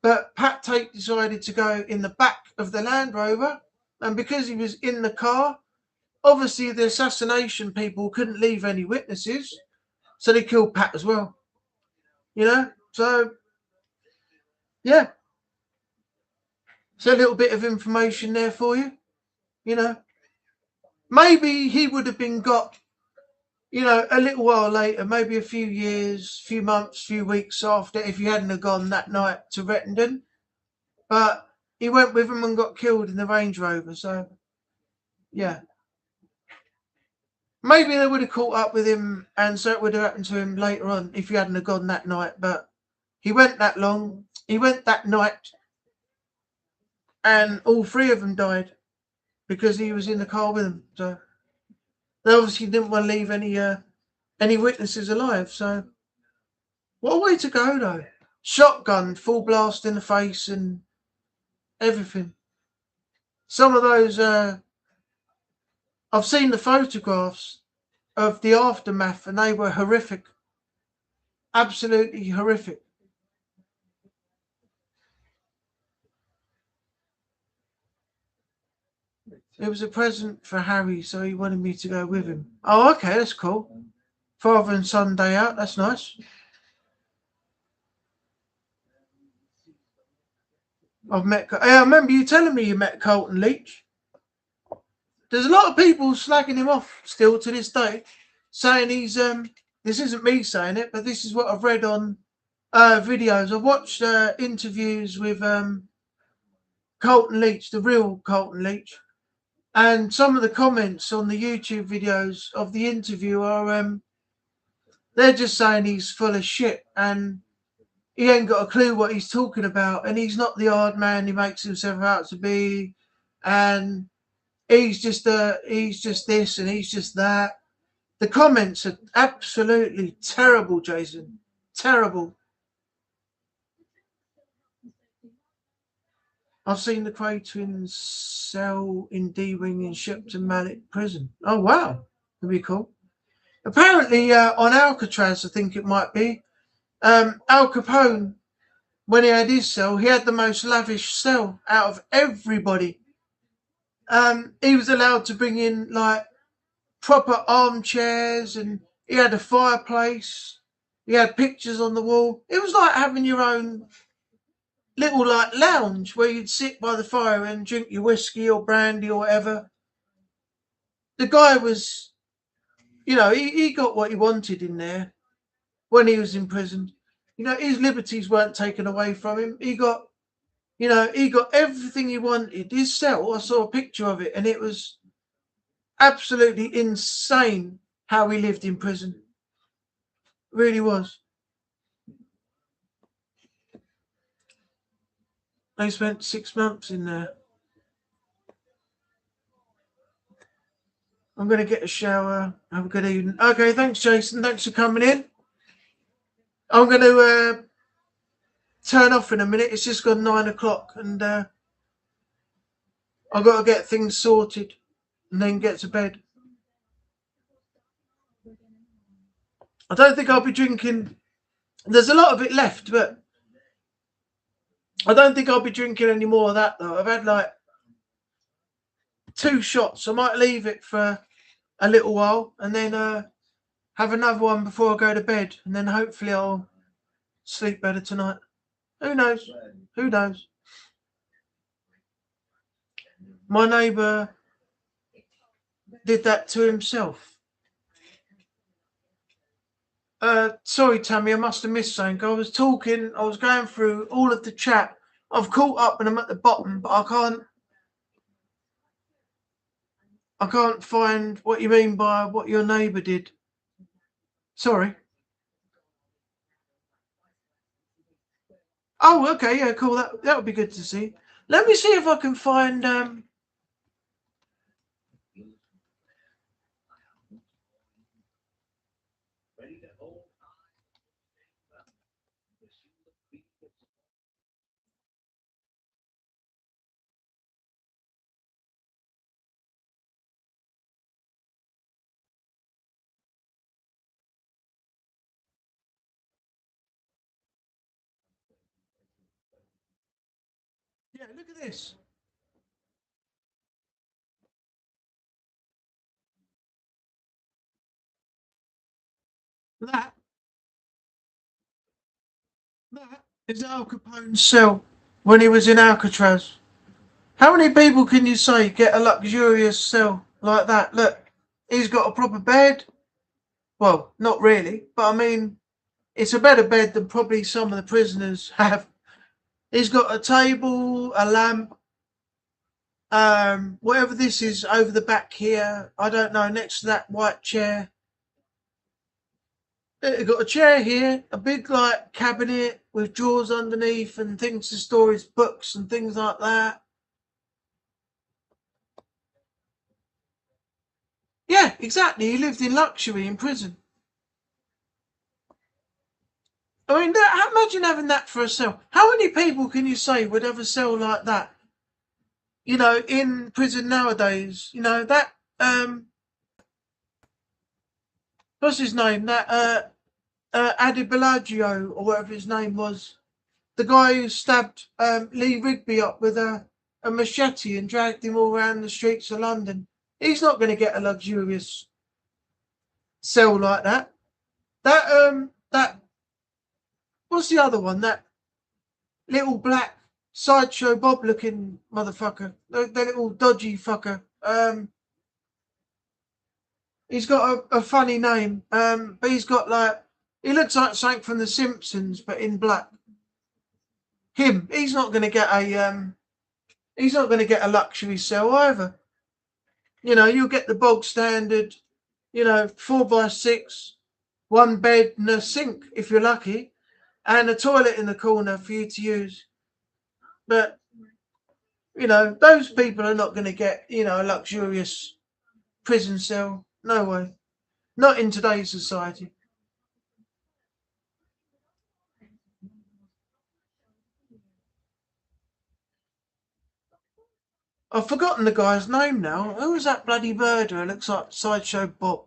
But Pat Tate decided to go in the back of the Land Rover, and because he was in the car, obviously the assassination people couldn't leave any witnesses, so they killed Pat as well. You know? So, yeah. So a little bit of information there for you. You know? Maybe he would have been got, you know, a little while later, maybe a few years, few months, few weeks after, if he hadn't have gone that night to Rettendon. But he went with him and got killed in the Range Rover. So, yeah. Maybe they would have caught up with him, and so it would have happened to him later on if he hadn't have gone that night. But he went that long. He went that night, and all three of them died because he was in the car with them. So they obviously didn't want to leave any witnesses alive. So what a way to go, though. Shotgun, full blast in the face and everything. Some of those, I've seen the photographs of the aftermath, and they were horrific. Absolutely horrific. It was a present for Harry, so he wanted me to go with him. Oh, okay, that's cool. Father and son day out, that's nice. I remember you telling me you met Colton Leach. There's a lot of people slagging him off still to this day, saying he's this isn't me saying it, but this is what I've read on videos. I've watched interviews with Colton Leach, the real Colton Leach, and some of the comments on the YouTube videos of the interview are they're just saying he's full of shit and he ain't got a clue what he's talking about, and he's not the hard man he makes himself out to be, and he's just this and he's just that. The comments are absolutely terrible, Jason. Terrible. I've seen the Cray twins cell in D-Wing in Shepton Mallet prison. Oh, wow. That'd be cool. Apparently, on Alcatraz, I think it might be, Al Capone, when he had his cell, he had the most lavish cell out of everybody. He was allowed to bring in, like, proper armchairs, and he had a fireplace. He had pictures on the wall. It was like having your own little, like, lounge where you'd sit by the fire and drink your whiskey or brandy or whatever. The guy was you know, he got what he wanted in there when he was in prison. You know, his liberties weren't taken away from him. He got, you know, he got everything he wanted. His cell, I saw a picture of it, and it was absolutely insane how he lived in prison. Really was. They spent 6 months in there. I'm going to get a shower. Have a good evening. Okay, thanks, Jason. Thanks for coming in. I'm going to turn off in a minute. It's just gone 9 o'clock, and I've got to get things sorted and then get to bed. I don't think I'll be drinking. There's a lot of it left, but I don't think I'll be drinking any more of that, though. I've had like 2 shots. I might leave it for a little while and then have another one before I go to bed, and then hopefully I'll sleep better tonight. Who knows? Who knows? My neighbour did that to himself. Sorry, Tammy, I must have missed something. I was going through all of the chat. I've caught up and I'm at the bottom, but I can't find what you mean by what your neighbour did. Sorry. Oh, okay, yeah, cool. That would be good to see. Let me see if I can find yeah, look at this. That is Al Capone's cell when he was in Alcatraz. How many people can you say get a luxurious cell like that? Look, he's got a proper bed. Well, not really, but I mean, it's a better bed than probably some of the prisoners have. He's got a table, a lamp, whatever this is over the back here. I don't know, next to that white chair. He's got a chair here, a big like cabinet with drawers underneath and things to store his books and things like that. Yeah, exactly. He lived in luxury in prison. I mean, imagine having that for a cell. How many people can you say would have a cell like that? You know, in prison nowadays. You know that. What's his name? That Adibellagio or whatever his name was. The guy who stabbed Lee Rigby up with a machete and dragged him all around the streets of London. He's not going to get a luxurious cell like that. That what's the other one? That little black sideshow Bob looking motherfucker. The little dodgy fucker. He's got a funny name. But he's got like he looks like something from The Simpsons, but in black. Him. He's not going to get a he's not going to get a luxury cell either. You know, you'll get the bog standard, you know, 4x6, one bed and a sink if you're lucky, and a toilet in the corner for you to use. But you know, those people are not going to get, you know, a luxurious prison cell. No way. Not in today's society. I've forgotten the guy's name now. Who was that bloody murderer? Looks like Sideshow Bob.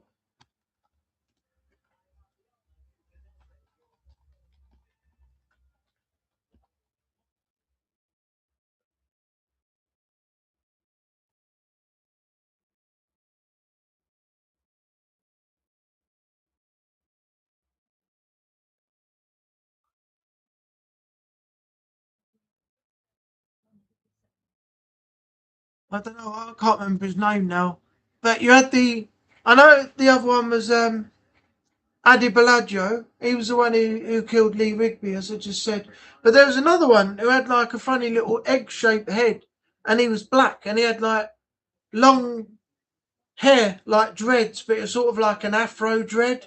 I don't know. I can't remember his name now. But you had the I know the other one was Adi Bellagio. He was the one who killed Lee Rigby, as I just said. But there was another one who had like a funny little egg-shaped head, and he was black, and he had like long hair, like dreads, but it was sort of like an afro dread.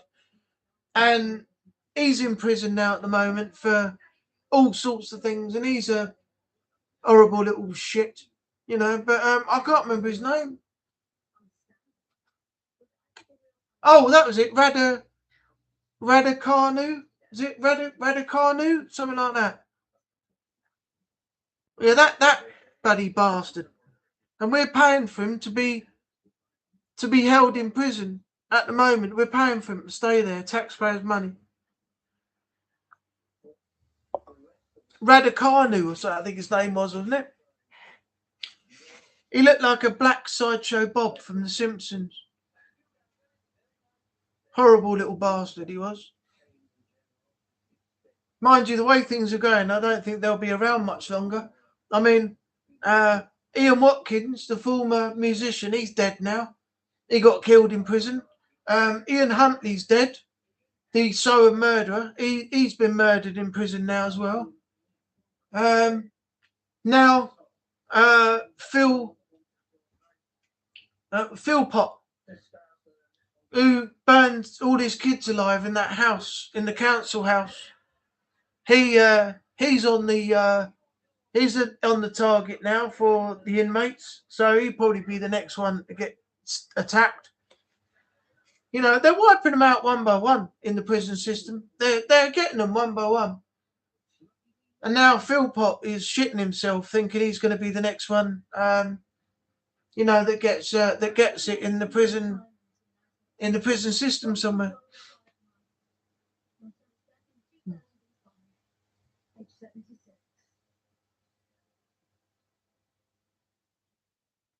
And he's in prison now at the moment for all sorts of things, and he's a horrible little shit, you know. But I can't remember his name. Oh, that was it, Raducanu. Is it Raducanu? Something like that. Yeah, that bloody bastard. And we're paying for him to be held in prison at the moment. We're paying for him to stay there, taxpayers' money. Raducanu or something, I think his name was, wasn't it? He looked like a black sideshow Bob from The Simpsons. Horrible little bastard he was. Mind you, the way things are going, I don't think they'll be around much longer. I mean, Ian Watkins, the former musician, he's dead now. He got killed in prison. Ian Huntley's dead. The Soham murderer. He's been murdered in prison now as well. Now, Philpott, who burned all his kids alive in that house, in the council house. He's on the target now for the inmates, so he'll probably be the next one to get attacked. You know, they're wiping them out one by one in the prison system. They're getting them one by one. And now Philpott is shitting himself, thinking he's going to be the next one. You know, that gets it in the prison system somewhere.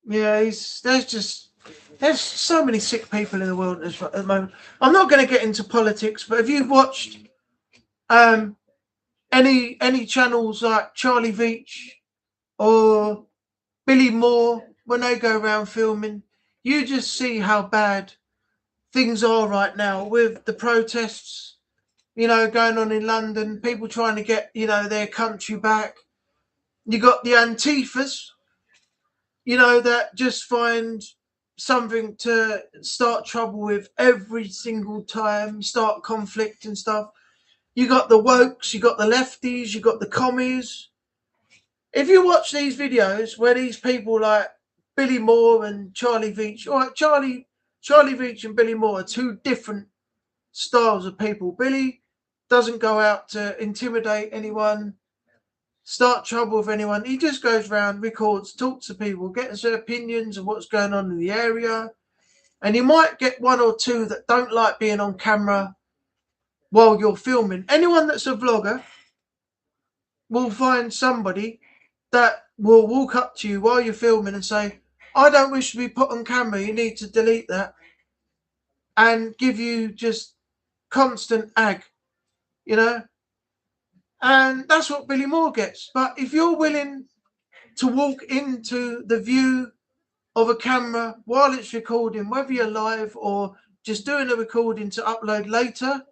Yeah, there's so many sick people in the world at the moment. I'm not going to get into politics, but have you watched any channels like Charlie Veitch or Billy Moore when they go around filming? You just see how bad things are right now with the protests, you know, going on in London, people trying to get, you know, their country back. You got the Antifas, you know, that just find something to start trouble with every single time, start conflict and stuff. You got the wokes, you got the lefties, you got the commies. If you watch these videos where these people like Billy Moore and Charlie Veitch, all right, Charlie Veitch and Billy Moore are two different styles of people. Billy doesn't go out to intimidate anyone, start trouble with anyone. He just goes around, records, talks to people, gets their opinions of what's going on in the area. And you might get one or two that don't like being on camera while you're filming. Anyone that's a vlogger will find somebody that will walk up to you while you're filming and say, I don't wish to be put on camera, you need to delete that, and give you just constant ag, you know. And that's what Billy Moore gets. But if you're willing to walk into the view of a camera while it's recording, whether you're live or just doing a recording to upload later,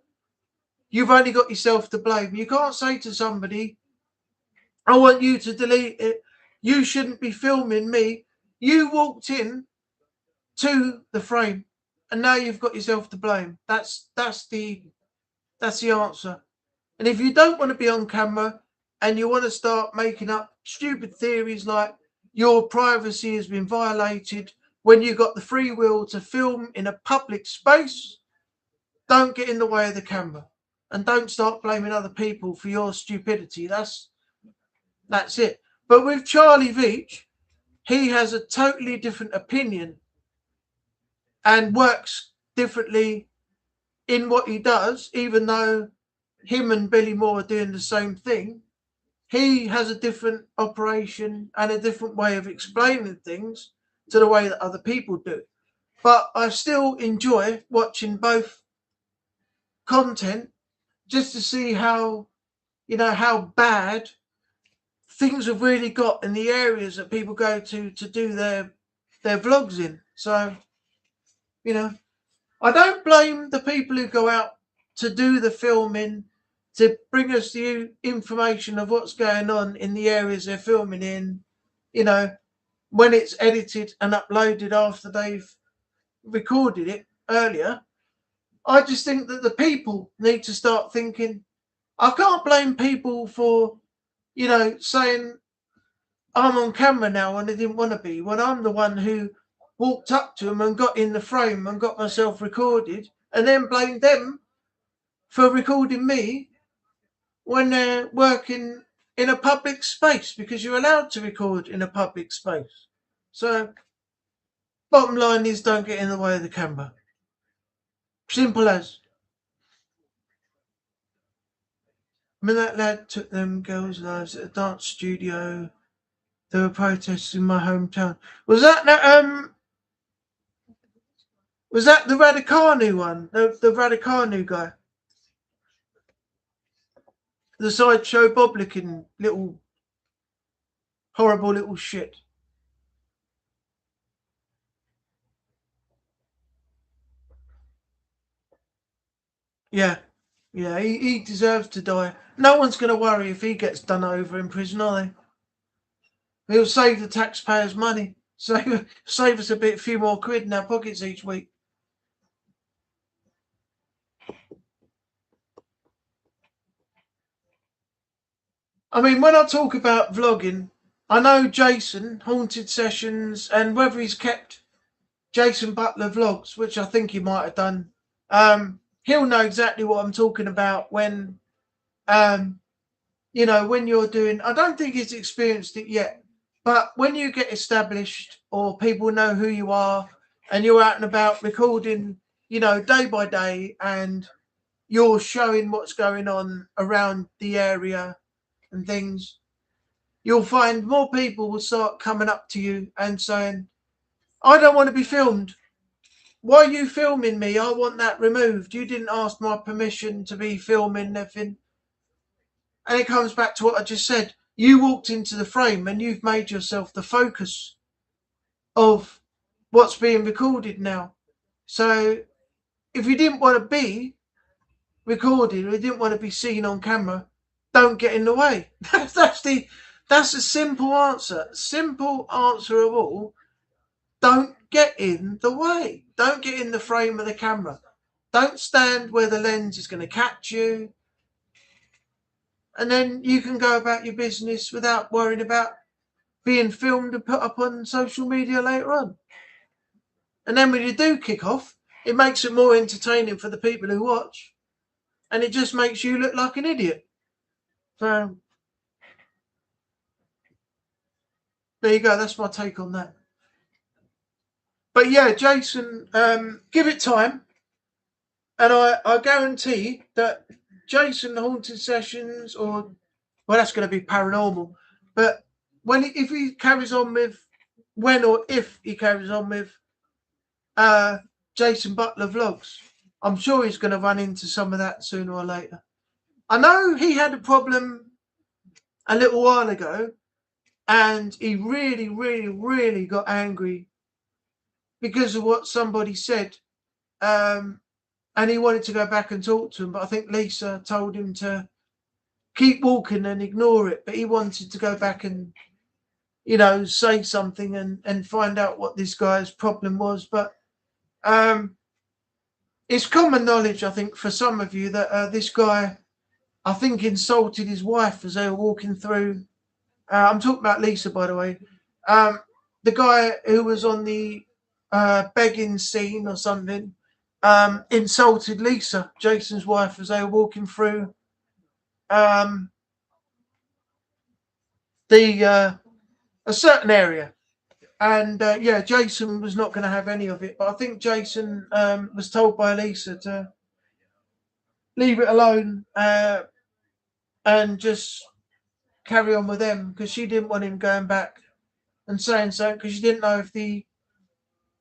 you've only got yourself to blame. You can't say to somebody, I want you to delete it. You shouldn't be filming me. You walked in to the frame and now you've got yourself to blame. That's the answer. And if you don't want to be on camera and you want to start making up stupid theories like your privacy has been violated when you got the free will to film in a public space, don't get in the way of the camera and don't start blaming other people for your stupidity. That's it. But with Charlie Veitch, he has a totally different opinion and works differently in what he does, even though him and Billy Moore are doing the same thing. He has a different operation and a different way of explaining things to the way that other people do. But I still enjoy watching both content just to see how, you know, how bad things have really got in the areas that people go to do their vlogs in. So, you know, I don't blame the people who go out to do the filming, to bring us the information of what's going on in the areas they're filming in, you know, when it's edited and uploaded after they've recorded it earlier. I just think that the people need to start thinking. I can't blame people for, saying I'm on camera now and they didn't want to be, when I'm the one who walked up to them and got in the frame and got myself recorded, and then blame them for recording me when they're working in a public space, because you're allowed to record in a public space. So, bottom line is, don't get in the way of the camera. Simple as. I mean, that lad took them girls' lives at a dance studio. There were protests in my hometown. Was that the Raducanu one? The Raducanu guy? The sideshow Bob looking little horrible little shit. Yeah. Yeah, he deserves to die. No one's going to worry if he gets done over in prison, are they? He'll save the taxpayers' money. Save us a few more quid in our pockets each week. I mean, when I talk about vlogging, I know Jason, Haunted Sessions, and whether he's kept Jason Butler vlogs, which I think he might have done, he'll know exactly what I'm talking about when, when you're doing, I don't think he's experienced it yet, but when you get established or people know who you are and you're out and about recording, day by day, and you're showing what's going on around the area and things, you'll find more people will start coming up to you and saying, I don't want to be filmed. Why are you filming me? I want that removed. You didn't ask my permission to be filming nothing. And it comes back to what I just said. You walked into the frame and you've made yourself the focus of what's being recorded now. So if you didn't want to be recorded or you didn't want to be seen on camera, don't get in the way. That's a simple answer. Simple answer of all. Don't get in the way. Don't get in the frame of the camera. Don't stand where the lens is going to catch you. And then you can go about your business without worrying about being filmed and put up on social media later on. And then when you do kick off, it makes it more entertaining for the people who watch. And it just makes you look like an idiot. So, there you go. That's my take on that. But yeah, Jason, give it time. And I guarantee that Jason Haunted Sessions, or, well, that's going to be paranormal. But if he carries on with, if he carries on with Jason Butler vlogs, I'm sure he's going to run into some of that sooner or later. I know he had a problem a little while ago, and he really, really, really got angry because of what somebody said. And he wanted to go back and talk to him, but I think Lisa told him to keep walking and ignore it. But he wanted to go back and, say something and find out what this guy's problem was. But it's common knowledge, I think, for some of you that this guy, I think, insulted his wife as they were walking through. I'm talking about Lisa, by the way. The guy who was on the begging scene or something insulted Lisa, Jason's wife, as they were walking through a certain area. And Jason was not going to have any of it. But I think Jason was told by Lisa to leave it alone and just carry on with them, because she didn't want him going back and saying so, because she didn't know if the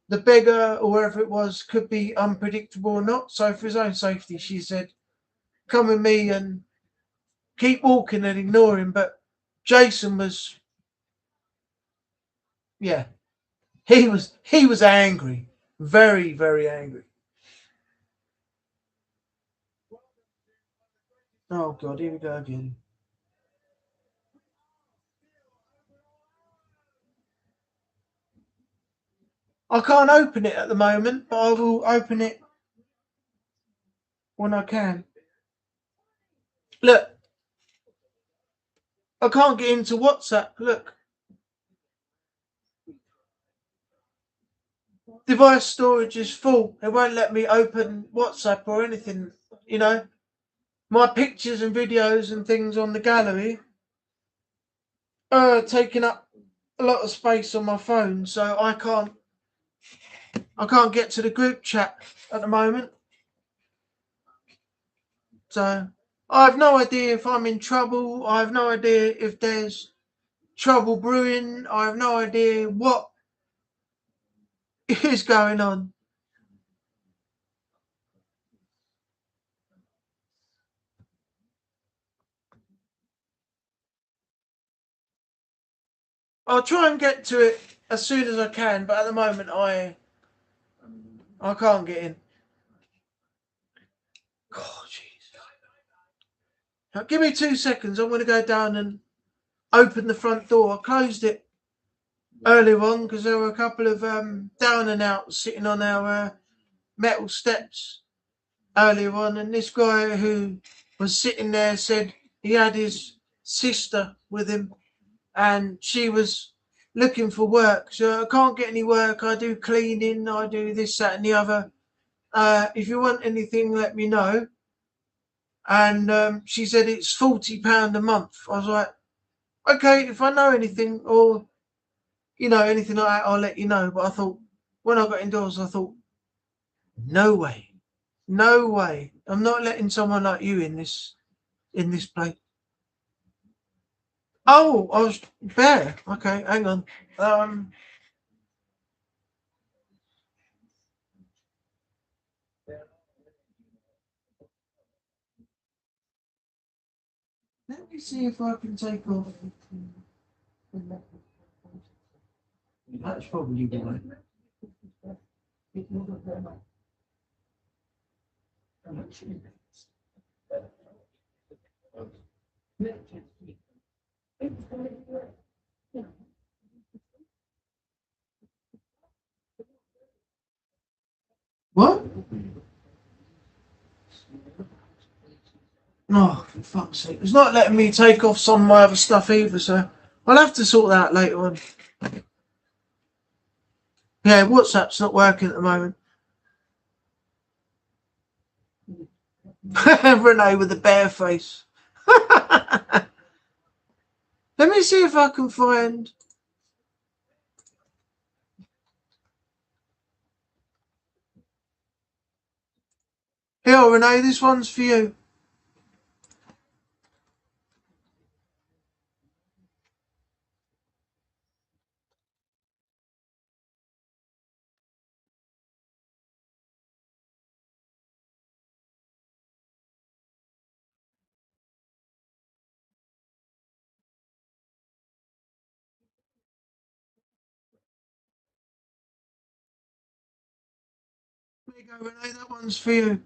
beggar or wherever it was could be unpredictable or not. So for his own safety, she said, come with me and keep walking and ignore him. But Jason was, he was angry. Very, very angry. Oh God, here we go again. I can't open it at the moment, but I will open it when I can. Look, I can't get into WhatsApp. Look. Device storage is full. It won't let me open WhatsApp or anything, you know. My pictures and videos and things on the gallery are taking up a lot of space on my phone, so I can't get to the group chat at the moment. So I have no idea if I'm in trouble. I have no idea if there's trouble brewing. I have no idea what is going on. I'll try and get to it as soon as I can, but at the moment I can't get in. Oh, jeez. Now, give me 2 seconds. I'm going to go down and open the front door. I closed it earlier on because there were a couple of down and outs sitting on our metal steps earlier on, and this guy who was sitting there said he had his sister with him and she was looking for work. So I can't get any work. I do cleaning, I do this, that, and the other. If you want anything, let me know. And she said it's £40 a month. I was like, okay, if I know anything or anything like that, I'll let you know. But I thought when I got indoors, I thought, no way, no way, I'm not letting someone like you in this place. Oh, I was there. Okay, hang on. Let me see if I can take off. That's probably the way. What? Oh, for fuck's sake. It's not letting me take off some of my other stuff either, so I'll have to sort that out later on. Yeah, WhatsApp's not working at the moment. Renee with a bare face. Let me see if I can find. Here, Renee, this one's for you. There you go, Renee, that one's for you.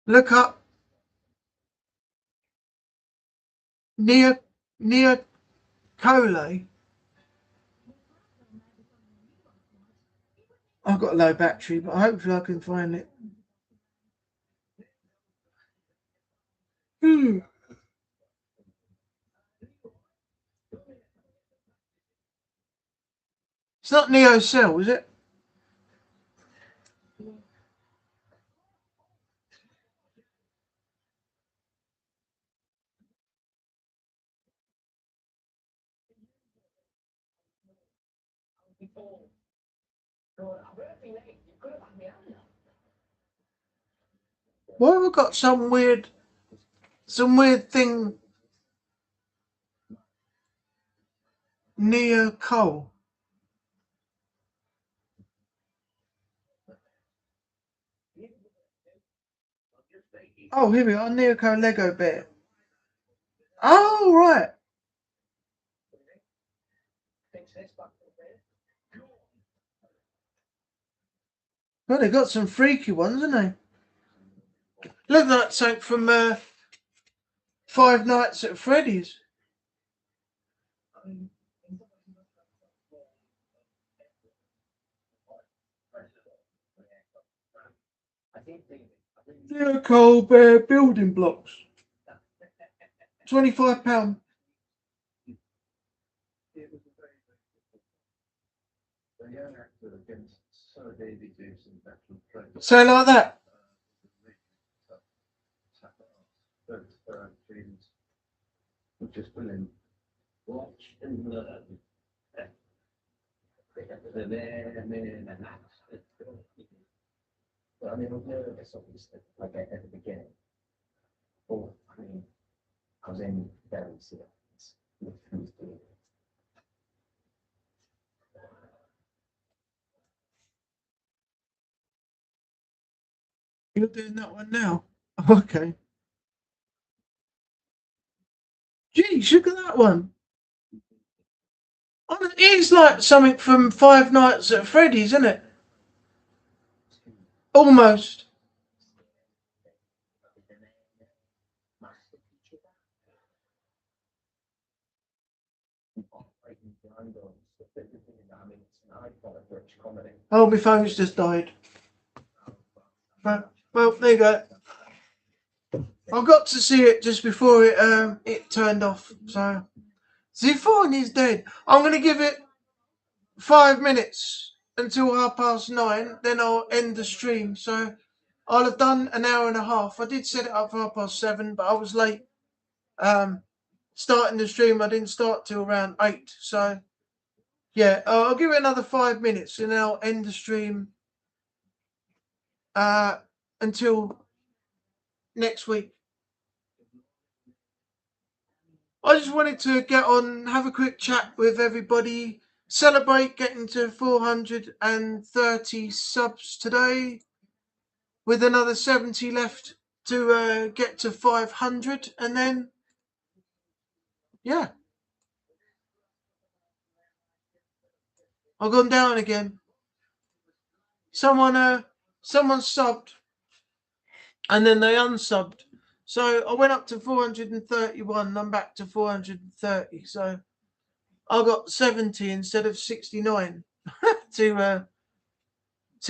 Look up near Cole. I've got a low battery, but hopefully I can find it. It's not Neo Cell, is it? Why have I got some weird thing near Cole? Oh, here we are, near Cole Lego Bear. Oh, right. Well, they got some freaky ones, haven't they? Look like something from Five Nights at Freddy's. They're cold bear building blocks. £25. So like that. Just brilliant. Watch and learn. But I mean, I was nervous, obviously, like at the beginning. Or, I mean, I was in very serious with who's doing it. You're doing that one now? Okay. Geez, look at that one. Oh, it is like something from Five Nights at Freddy's, isn't it? Almost. Oh, my phone's just died. Well, there you go. I got to see it just before it turned off. So the phone is dead. I'm going to give it 5 minutes until 9:30. Then I'll end the stream. So I'll have done an hour and a half. I did set it up for 7:30, but I was late. Starting the stream, I didn't start till around 8. So yeah, I'll give it another 5 minutes and then I'll end the stream until next week. I just wanted to get on, have a quick chat with everybody, celebrate getting to 430 subs today, with another 70 left to get to 500, and then yeah, I've gone down again. Someone subbed, and then they unsubbed. So I went up to 431. I'm back to 430. So I got 70 instead of 69 to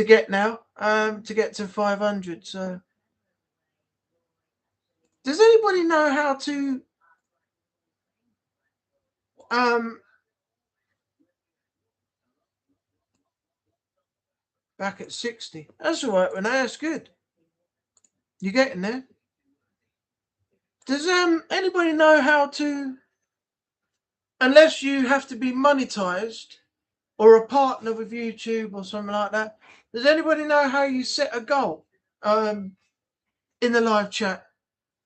get now. To get to 500. So does anybody know how to back at 60? That's all right, Renee. That's good. You're getting there. Does anybody know how to, unless you have to be monetized or a partner with YouTube or something like that, does anybody know how you set a goal in the live chat?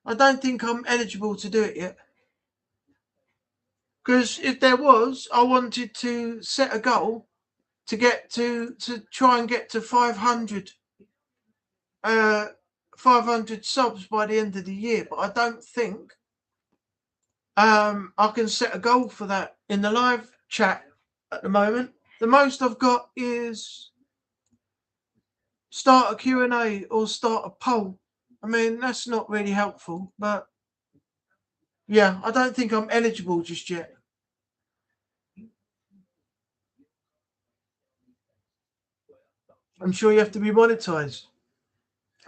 I don't think I'm eligible to do it yet. Because if there was, I wanted to set a goal to get to try and get to 500 subs by the end of the year, but I don't think I can set a goal for that in the live chat at the moment. The most I've got is start a Q&A or start a poll. I mean, that's not really helpful, but yeah, I don't think I'm eligible just yet. I'm sure you have to be monetized.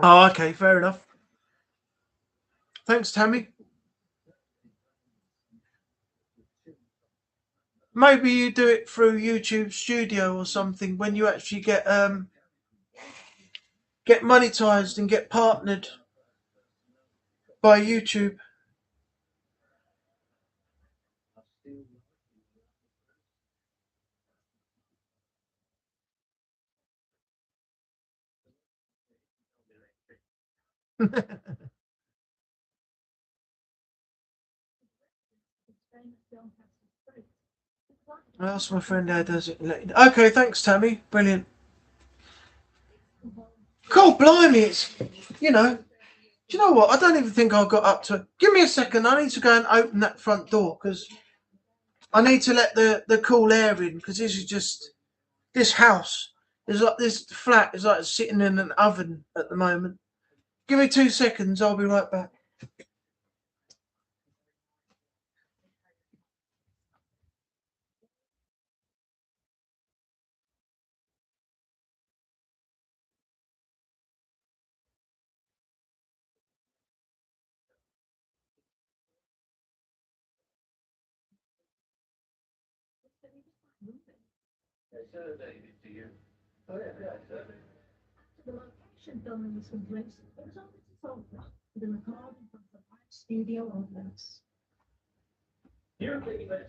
Oh, okay, fair enough. Thanks, Tammy. Maybe you do it through YouTube Studio or something when you actually get monetized and get partnered by YouTube. I asked my friend how does it. Okay, thanks, Tammy. Brilliant. Cool, blimey, it's, you know, do you know what? I don't even think I got up to it. Give me a second. I need to go and open that front door because I need to let the cool air in because this is just, this house There's like this flat is like sitting in an oven at the moment. Give me 2 seconds, I'll be right back. The location building was replaced. It was always a sofa with a recording from the studio audience. Here, pretty much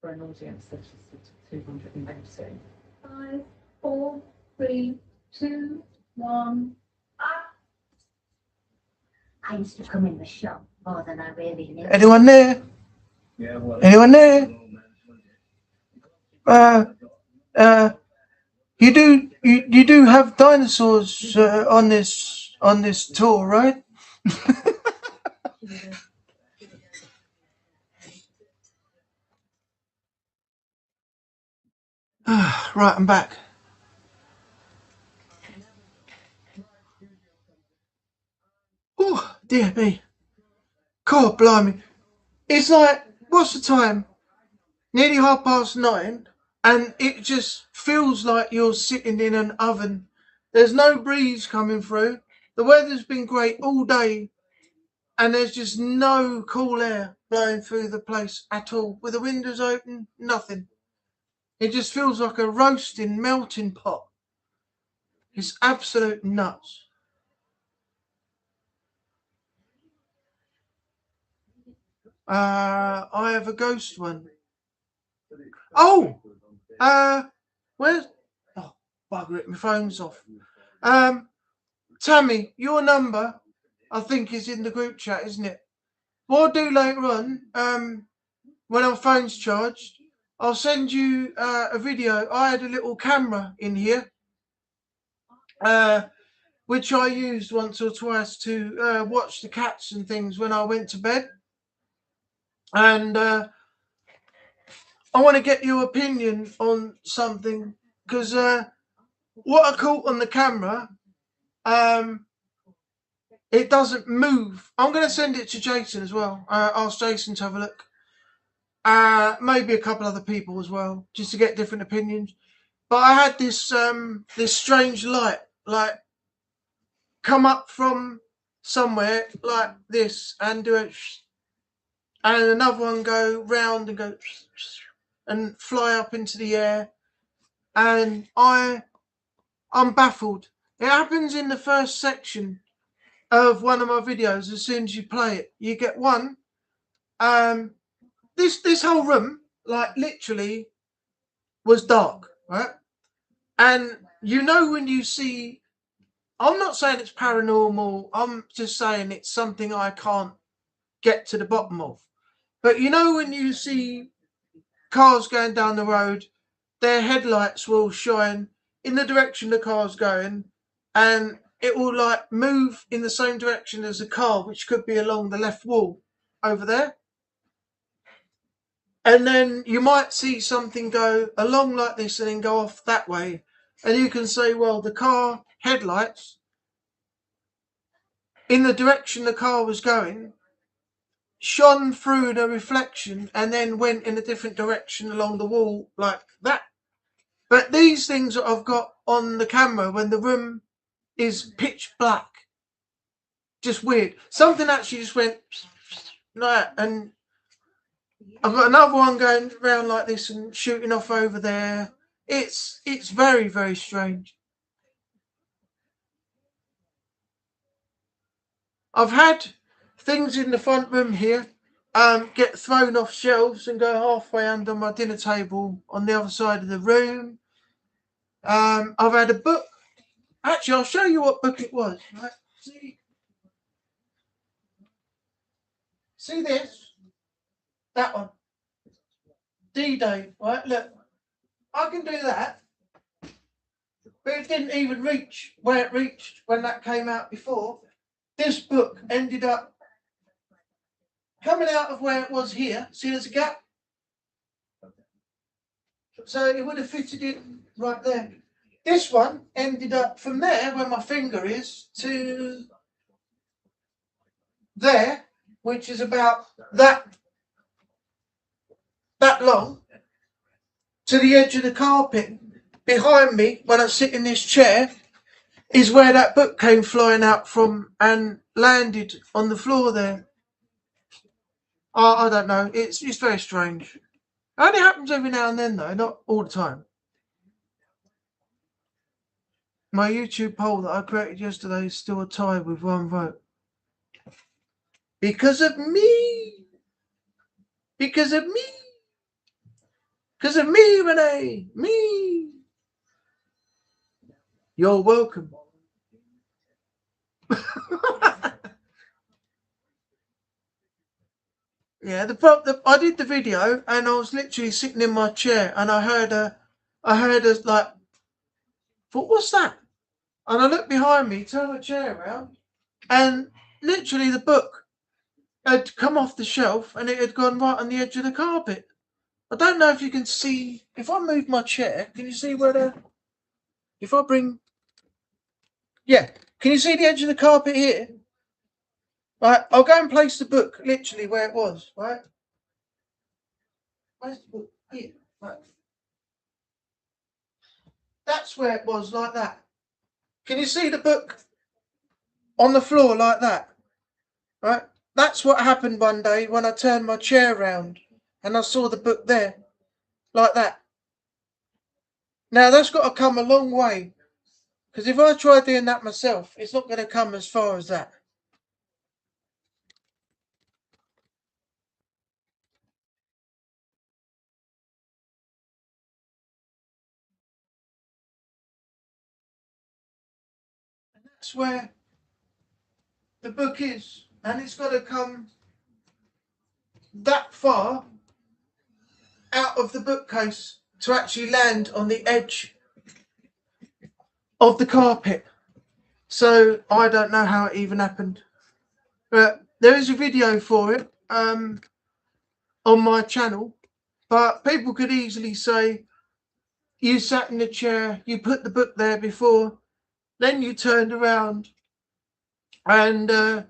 for an audience that is 280. 5, 4, 3, 2, 1. I used to come in the shop more than I really knew. Anyone there? Anyone there? You do have dinosaurs on this tour, right? Right, I'm back. Oh, dear me. God blimey. It's like, what's the time? Nearly 9:30, and it just feels like you're sitting in an oven. There's no breeze coming through. The weather's been great all day, and there's just no cool air blowing through the place at all. With the windows open, nothing. It just feels like a roasting, melting pot. It's absolute nuts. I have a ghost one. Oh, where's? Oh, bugger it, my phone's off. Tammy, your number, I think, is in the group chat, isn't it? What I'll do later on, when our phone's charged, I'll send you a video. I had a little camera in here, which I used once or twice to watch the cats and things when I went to bed. And I want to get your opinion on something, because what I caught on the camera, it doesn't move. I'm going to send it to Jason as well. Ask Jason to have a look. Maybe a couple other people as well, just to get different opinions. But I had this this strange light, like, come up from somewhere like this and do it, and another one go round and go and fly up into the air, and I'm baffled. It happens in the first section of one of my videos. As soon as you play it, you get one. This whole room, like, literally was dark, right? And you know when you see, I'm not saying it's paranormal, I'm just saying it's something I can't get to the bottom of. But you know when you see cars going down the road, their headlights will shine in the direction the car's going, and it will like move in the same direction as the car, which could be along the left wall over there. And then you might see something go along like this and then go off that way. And you can say, well, the car headlights in the direction the car was going shone through the reflection and then went in a different direction along the wall like that. But these things that I've got on the camera when the room is pitch black, just weird. Something actually just went like that, and I've got another one going around like this and shooting off over there. It's very, very strange. I've had things in the front room here get thrown off shelves and go halfway under my dinner table on the other side of the room. I've had a book. Actually, I'll show you what book it was. Right? See this? That one. D-Day. Right, look. I can do that. but it didn't even reach where it reached when that came out before. This book ended up coming out of where it was here. See, there's a gap. So it would have fitted in right there. This one ended up from there, where my finger is, to there, which is about that long, to the edge of the carpet. Behind me, when I sit in this chair, is where that book came flying out from and landed on the floor there. I don't know. It's very strange. It only happens every now and then, though, not all the time. My YouTube poll that I created yesterday is still a tie with 1 vote. Because of me. Because of me. Because of me, Renee. Me. You're welcome. Yeah, I did the video and I was literally sitting in my chair and I heard a like, thought, what's that? And I looked behind me, turned my chair around, and literally the book had come off the shelf and it had gone right on the edge of the carpet. I don't know if you can see, if I move my chair, can you see where if I bring, yeah, can you see the edge of the carpet here? Right, I'll go and place the book literally where it was, right? Where's the book? Here, right. That's where it was, like that. Can you see the book on the floor like that? Right? That's what happened one day when I turned my chair round and I saw the book there, like that. Now that's got to come a long way, because if I try doing that myself, it's not going to come as far as that. And that's where the book is, and it's got to come that far out of the bookcase to actually land on the edge of the carpet. So I don't know how it even happened, but there is a video for it on my channel. But people could easily say, you sat in the chair, you put the book there before, then you turned around and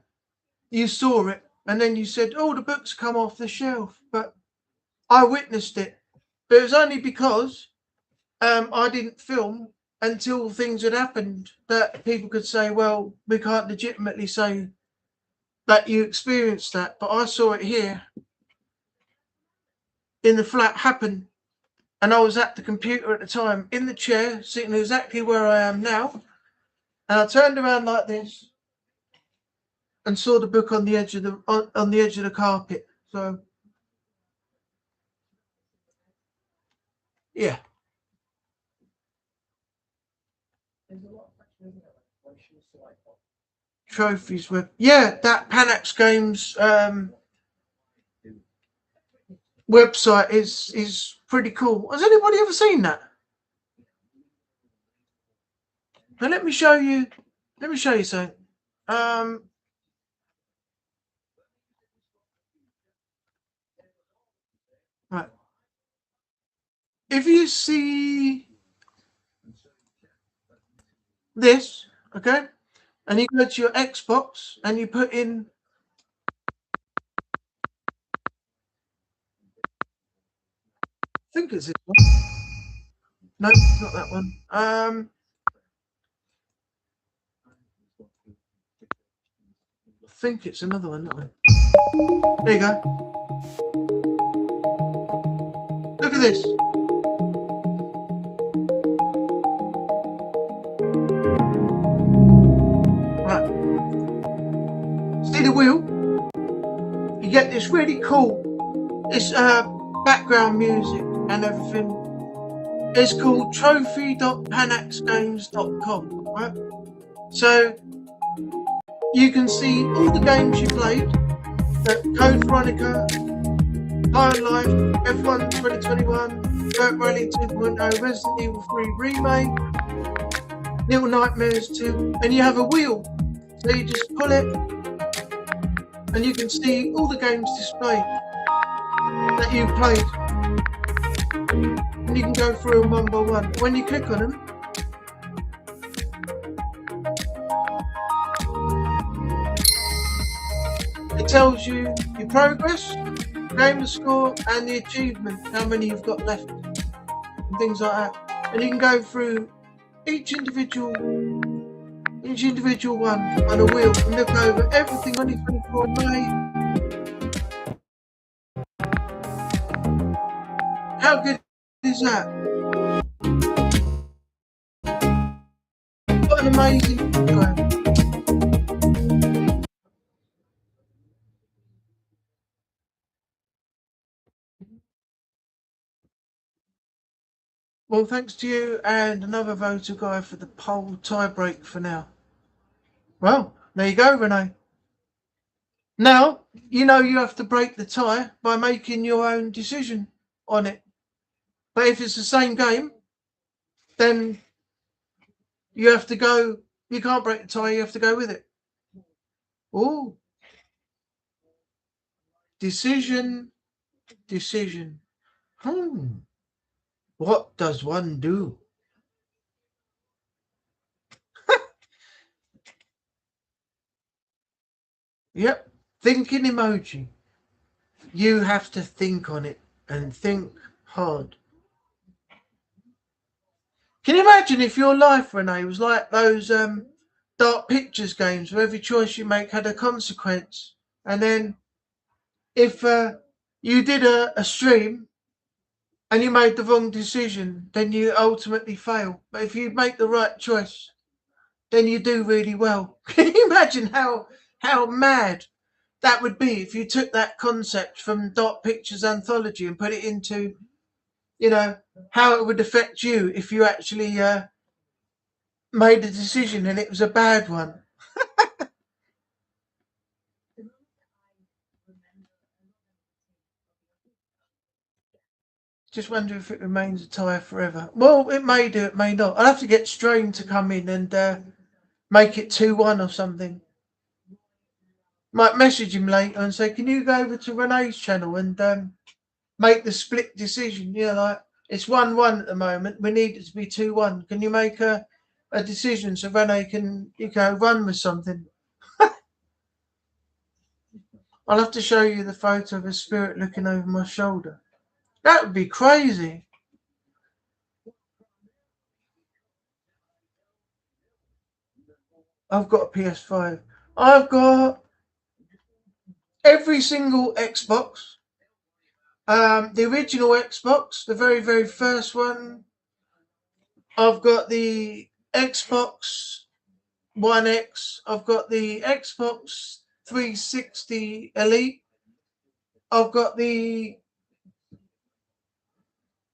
you saw it, and then you said, oh, the book's come off the shelf. But I witnessed it. But it was only because I didn't film until things had happened that people could say, well, we can't legitimately say that you experienced that. But I saw it here in the flat happen. And I was at the computer at the time, in the chair, sitting exactly where I am now. And I turned around like this and saw the book on the edge of the carpet. So yeah. Trophies web. Yeah, that Panax Games website is pretty cool. Has anybody ever seen that? Now let me show you something. Right. If you see this, okay, and you go to your Xbox and you put in I think it's this one. No, it's not that one. I think it's another one, that one. There you go. Look at this. Right. See the wheel? You get this really cool, this background music and everything. It's called trophy.panaxgames.com, right? So you can see all the games you played, Code Veronica, High Life, F1 2021, Dirt Rally 2.0, Resident Evil 3 Remake, Little Nightmares 2, and you have a wheel. So you just pull it and you can see all the games displayed that you've played. And you can go through them one by one. When you click on them, it tells you your progress, gamer score, and the achievement, how many you've got left, and things like that. And you can go through each individual one on a wheel and look over everything on 24 May. How good is that? What an amazing game. Well, thanks to you and another voter guy for the poll tie-break for now. Well, there you go, Renee. Now, you know you have to break the tie by making your own decision on it. But if it's the same game, then you have to go, you can't break the tie, you have to go with it. Oh. Decision. What does one do? Yep, thinking emoji. You have to think on it and think hard. Can you imagine if your life, Renee, was like those Dark Pictures games where every choice you make had a consequence? And then if you did a stream and you made the wrong decision, then you ultimately fail. But if you make the right choice, then you do really well. Can you imagine how mad that would be if you took that concept from Dark Pictures Anthology and put it into, you know, how it would affect you if you actually made a decision and it was a bad one. Just wonder if it remains a tie forever. Well, it may do, it may not. I'll have to get Strain to come in and make it 2-1 or something. Might message him later and say, can you go over to Renee's channel and make the split decision? Yeah, like it's 1-1 at the moment. We need it to be 2-1. Can you make a decision so Renee can run with something? I'll have to show you the photo of a spirit looking over my shoulder. That would be crazy. I've got a PS5. I've got every single Xbox. The original Xbox, the very, very first one. I've got the Xbox One X. I've got the Xbox 360 Elite. I've got the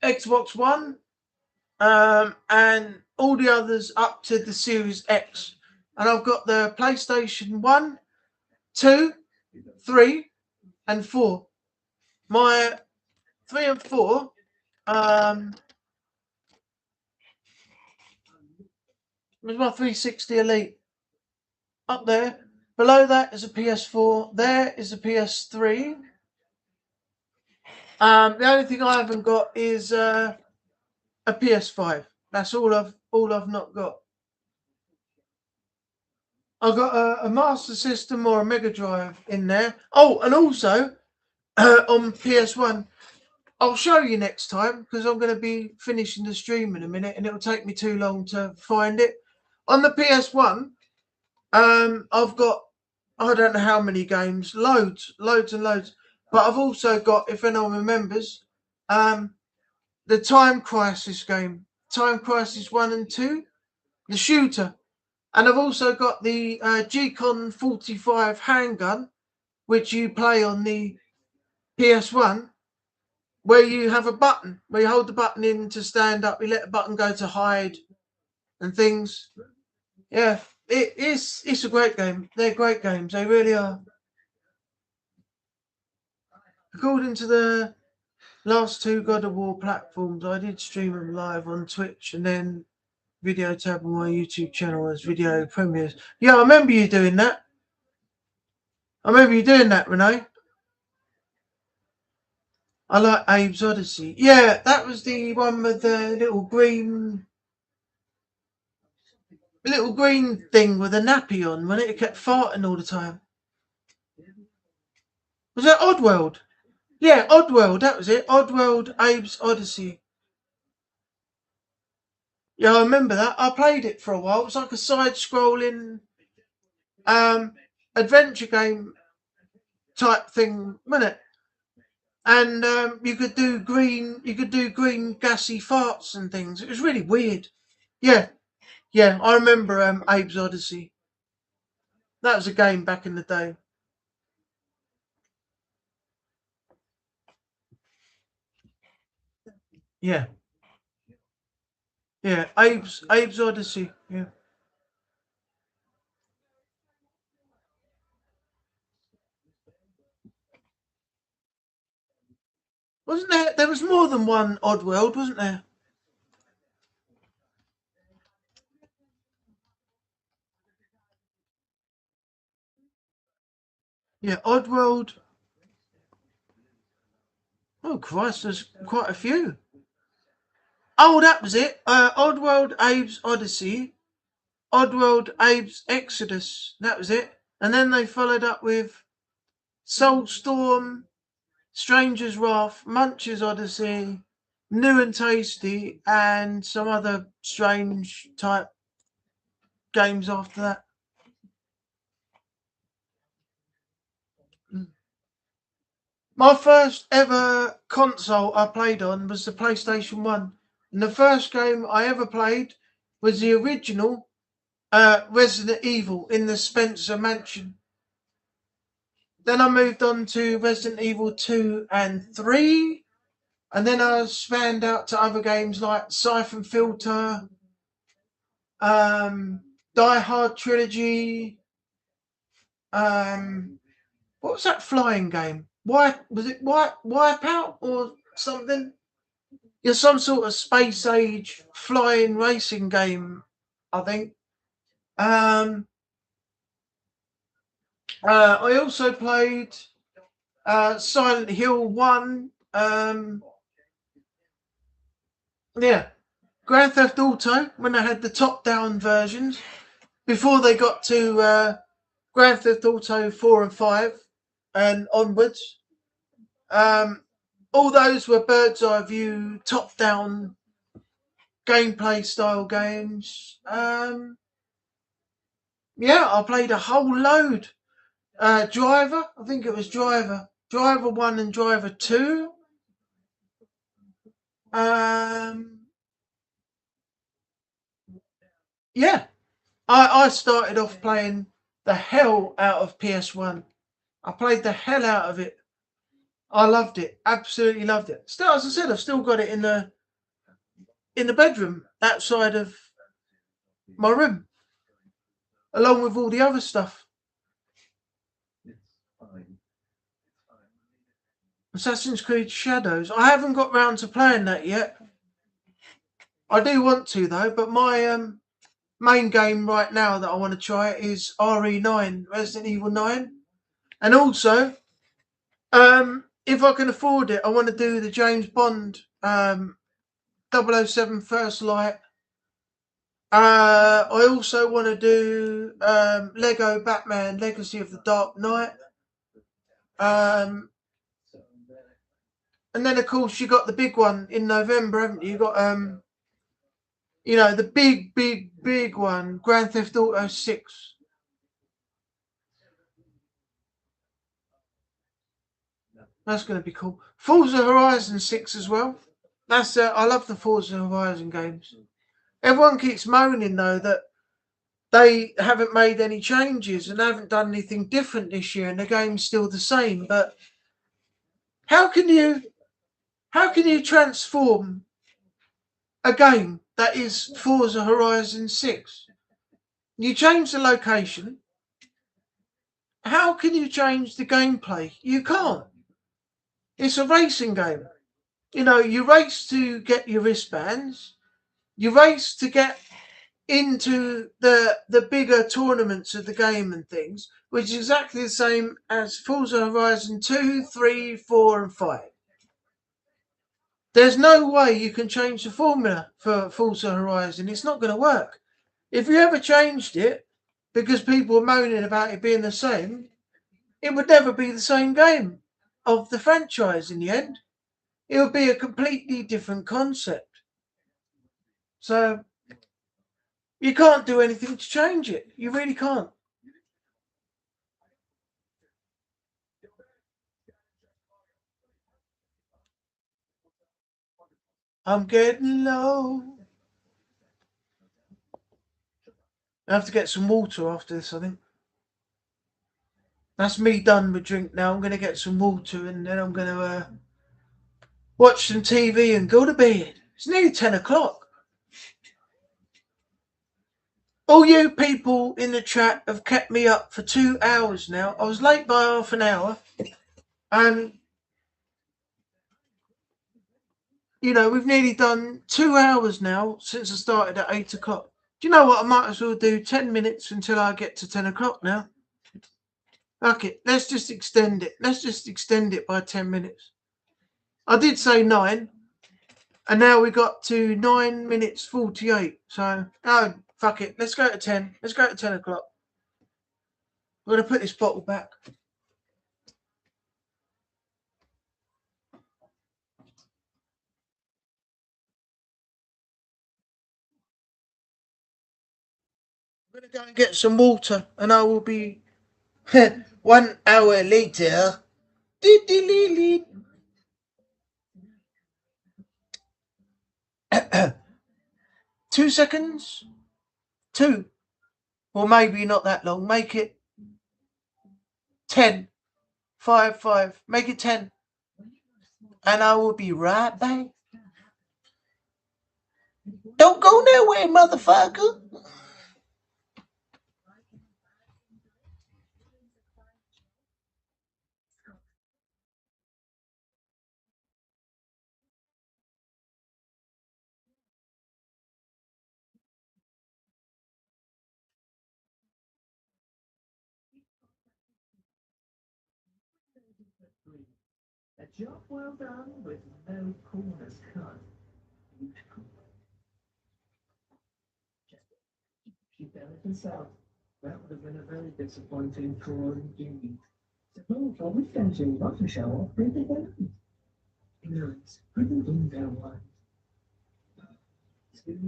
Xbox One. And all the others up to the Series X. And I've got the PlayStation 1, 2, 3, and 4. My 3 and 4, was my 360 Elite. Up there. Below that is a PS4. There is a PS3. The only thing I haven't got is a PS5. That's all I've not got. I've got a Master System or a Mega Drive in there. Oh, and also on PS1, I'll show you next time because I'm going to be finishing the stream in a minute and it'll take me too long to find it. On the PS1, I've got, I don't know how many games, loads and loads. But I've also got, if anyone remembers, the Time Crisis game, Time Crisis 1 and 2, the shooter. And I've also got the G-Con 45 handgun, which you play on the PS1, where you have a button, where you hold the button in to stand up, you let the button go to hide and things. Yeah, it's a great game. They're great games. They really are. According to the last 2 God of War platforms, I did stream them live on Twitch, and then video tab on my YouTube channel as video premieres. Yeah, I remember you doing that. Renee. I like Abe's Odyssey. Yeah, that was the one with the little green thing with a nappy on, when it kept farting all the time. Was that Oddworld? Yeah, Oddworld, that was it. Oddworld, Abe's Odyssey. Yeah, I remember that. I played it for a while. It was like a side-scrolling adventure game type thing, wasn't it? And you could do green gassy farts and things. It was really weird. Yeah, I remember Abe's Odyssey. That was a game back in the day. Yeah. Yeah, Abe's Odyssey. Yeah. Wasn't there? There was more than one Oddworld, wasn't there? Yeah, Oddworld. Oh Christ, there's quite a few. Oh, that was it. Oddworld, Abe's Odyssey, Oddworld, Abe's Exodus. That was it. And then they followed up with Soulstorm, Stranger's Wrath, Munch's Odyssey, New and Tasty, and some other strange type games after that. My first ever console I played on was the PlayStation 1. And the first game I ever played was the original Resident Evil in the Spencer Mansion. Then I moved on to Resident Evil 2 and 3. And then I spanned out to other games like Siphon Filter, Die Hard Trilogy. What was that flying game? Wipeout or something? Yeah, some sort of space age flying racing game, I think. I also played Silent Hill 1. Yeah, Grand Theft Auto, when they had the top-down versions, before they got to Grand Theft Auto 4 and 5 and onwards. All those were bird's eye view, top-down gameplay style games. Yeah, I played a whole load. Driver, I think it was Driver 1 and Driver 2. Yeah, I started off playing the hell out of PS1. I played the hell out of it. I loved it, absolutely loved it. Still, as I said, I've still got it in the bedroom outside of my room, along with all the other stuff. Assassin's Creed Shadows. I haven't got round to playing that yet. I do want to though, but my main game right now that I want to try is RE9, Resident Evil 9. And also, if I can afford it, I want to do the James Bond 007 First Light. I also want to do Lego Batman Legacy of the Dark Knight. And then of course you got the big one in November, haven't you? You got the big one, Grand Theft Auto 6. That's going to be cool. Forza Horizon 6 as well. That's I love the Forza Horizon games. Everyone keeps moaning though that they haven't made any changes and haven't done anything different this year, and the game's still the same. But how can you transform a game that is Forza Horizon 6? You change the location. How can you change the gameplay? You can't. It's a racing game. You race to get your wristbands. You race to get into the bigger tournaments of the game and things, which is exactly the same as Forza Horizon 2, 3, 4 and 5. There's no way you can change the formula for Forza Horizon. It's not going to work. If you ever changed it because people were moaning about it being the same, it would never be the same game of the franchise in the end. It would be a completely different concept. So you can't do anything to change it. You really can't. I'm getting low. I have to get some water after this, I think. That's me done with drink now. I'm going to get some water and then I'm going to watch some TV and go to bed. It's nearly 10 o'clock. All you people in the chat have kept me up for 2 hours now. I was late by half an hour. And, you know, we've nearly done 2 hours now since I started at 8 o'clock. Do you know what? I might as well do 10 minutes until I get to 10 o'clock now. Okay, let's just extend it. Let's just extend it by 10 minutes. I did say 9. And now we got to 9 minutes 48. So, oh, fuck it. Let's go to 10. Let's go to 10 o'clock. We're going to put this bottle back. I'm going to go and get some water. And I will be 1 hour later. 2 seconds. 2. Or maybe not that long. Make it 10. 5, 5. Make it 10. And I will be right back. Don't go nowhere, motherfucker. A job well done with no corners cut. Just keep everything out. That would have been a very disappointing tour indeed. Suppose I was going to want to show off pretty well. Ignorance, pretty in their one. Two,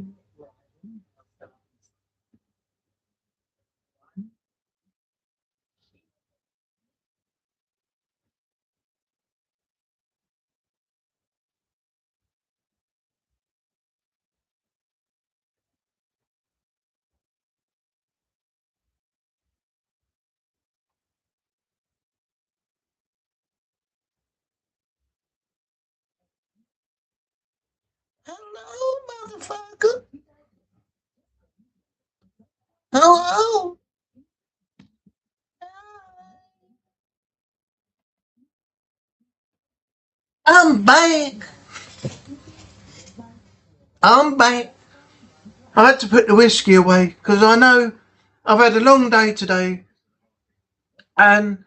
hello, motherfucker. Hello. I'm back. I'm back. I had to put the whiskey away because I know I've had a long day today and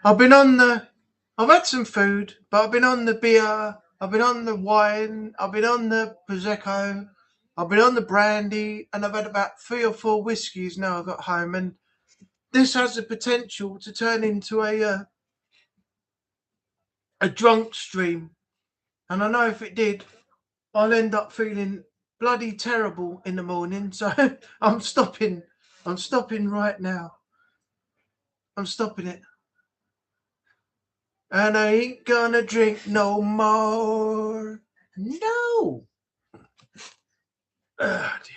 I've had some food, but I've been on the beer, I've been on the wine, I've been on the Prosecco, I've been on the brandy, and I've had about 3 or 4 whiskies now I got home, and this has the potential to turn into a drunk stream. And I know if it did, I'll end up feeling bloody terrible in the morning, so I'm stopping right now. I'm stopping it. And I ain't gonna drink no more. No. Oh, dear.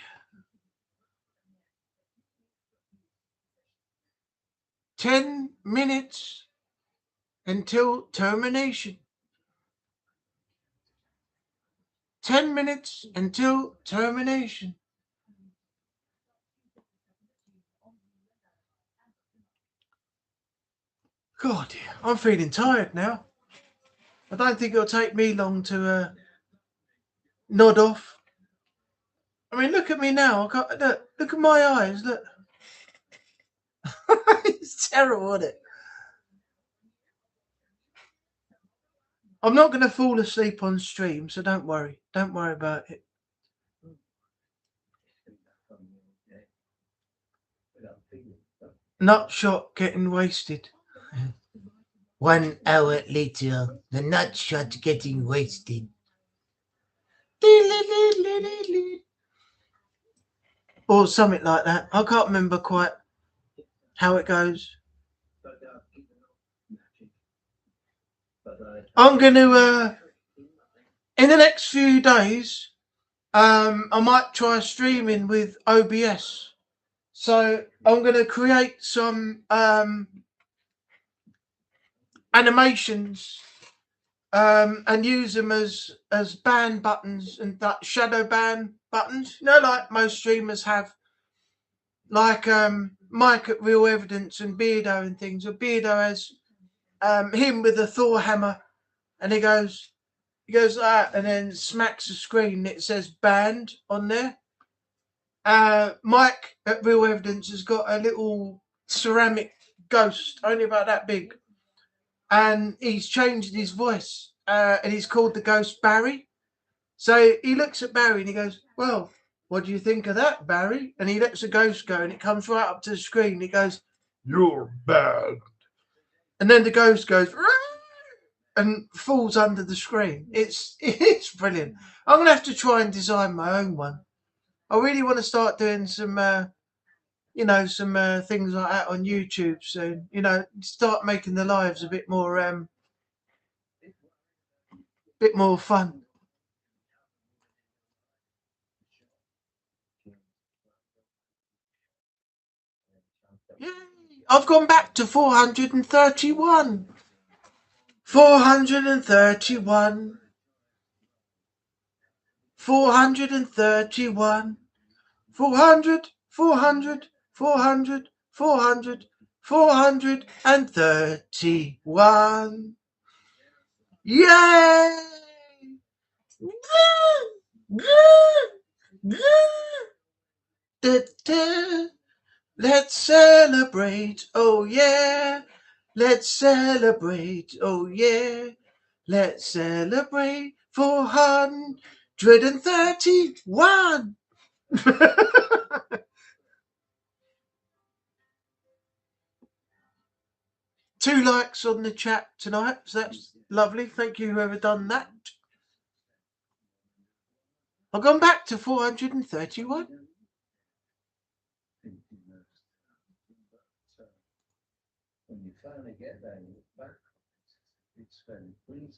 10 minutes until termination. 10 minutes until termination. God, dear, I'm feeling tired now. I don't think it'll take me long to nod off. I mean, look at me now. I can't, look at my eyes. Look. It's terrible, isn't it? I'm not going to fall asleep on stream, so don't worry. Don't worry about it. Nut shot getting wasted. 1 hour later, the nut shot getting wasted. Or something like that. I can't remember quite how it goes. I'm going to, in the next few days, I might try streaming with OBS. So I'm going to create some animations and use them as ban buttons and that shadow ban buttons. You know, like most streamers have, like Mike at Real Evidence and Beardo and things. Or Beardo has him with a Thor hammer, and he goes like that, and then smacks the screen. And it says banned on there. Mike at Real Evidence has got a little ceramic ghost, only about that big, and he's changed his voice, and he's called the ghost Barry. So he looks at Barry and he goes, "Well, what do you think of that, Barry?" And he lets the ghost go, and it comes right up to the screen. He goes, "You're bad," and then the ghost goes and falls under the screen. It's brilliant. I'm gonna have to try and design my own one. I really want to start doing some, some things like that on YouTube soon. Start making the lives a bit more fun. Yay! I've gone back to 431. 431. 431. 400. 400. 400. 400. 431. Yay! Let's celebrate, oh yeah. Let's celebrate, oh yeah. Let's celebrate 431. 2 likes on the chat tonight, so that's lovely. Thank you, whoever done that. I've gone back to 431.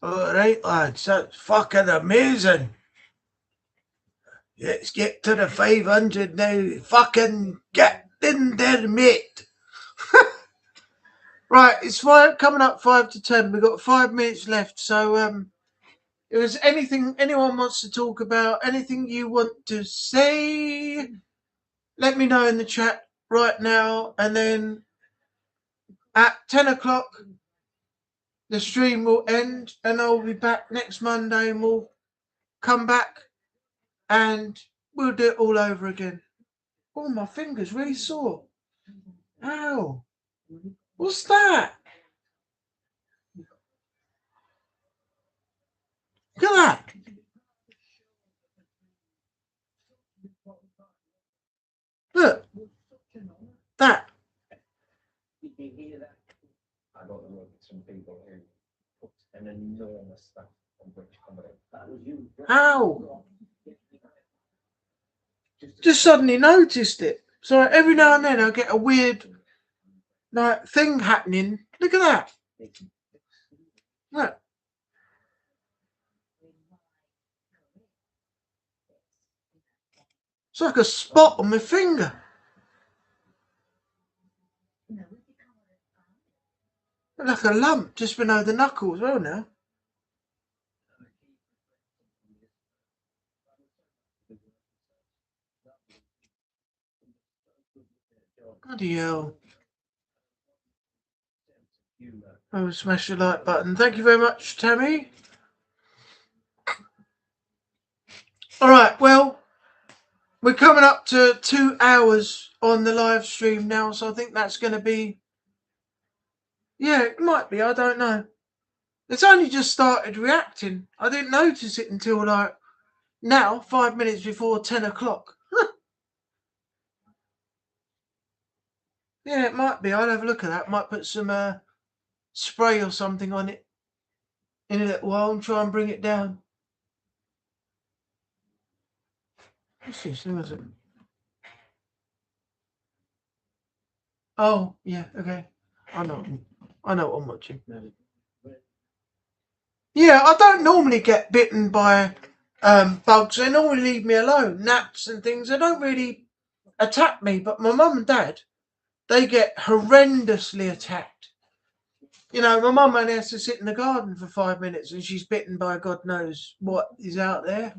Alright, lads, that's fucking amazing. Let's get to the 500 now. Fucking get in there, mate. Right, it's coming up 5 to 10. We've got 5 minutes left. So, if there's anything anyone wants to talk about, anything you want to say, let me know in the chat right now. And then at 10 o'clock, the stream will end, and I'll be back next Monday, and we'll come back and we'll do it all over again. Oh, my finger's really sore. Ow. What's that? Look at that. Look. That. I got to work with some people who put an enormous stuff on British comedy. Ow. Just suddenly noticed it. So every now and then I'll get a weird thing happening. Look at that. Look. It's like a spot on my finger. Like a lump just below the knuckle as well now. Bloody hell. Oh, smash the like button. Thank you very much, Tammy. Alright, well, we're coming up to 2 hours on the live stream now, so I think that's going to be. Yeah, it might be. I don't know. It's only just started reacting. I didn't notice it until like now, 5 minutes before 10 o'clock. Yeah, it might be. I'll have a look at that. Might put some spray or something on it in a little while and try and bring it down. What's this? Who is it? Oh, yeah, okay. I know what I'm watching. Yeah, I don't normally get bitten by bugs. They normally leave me alone. Gnats and things. They don't really attack me. But my mum and dad, they get horrendously attacked. You know, my mum only has to sit in the garden for 5 minutes and she's bitten by God knows what is out there.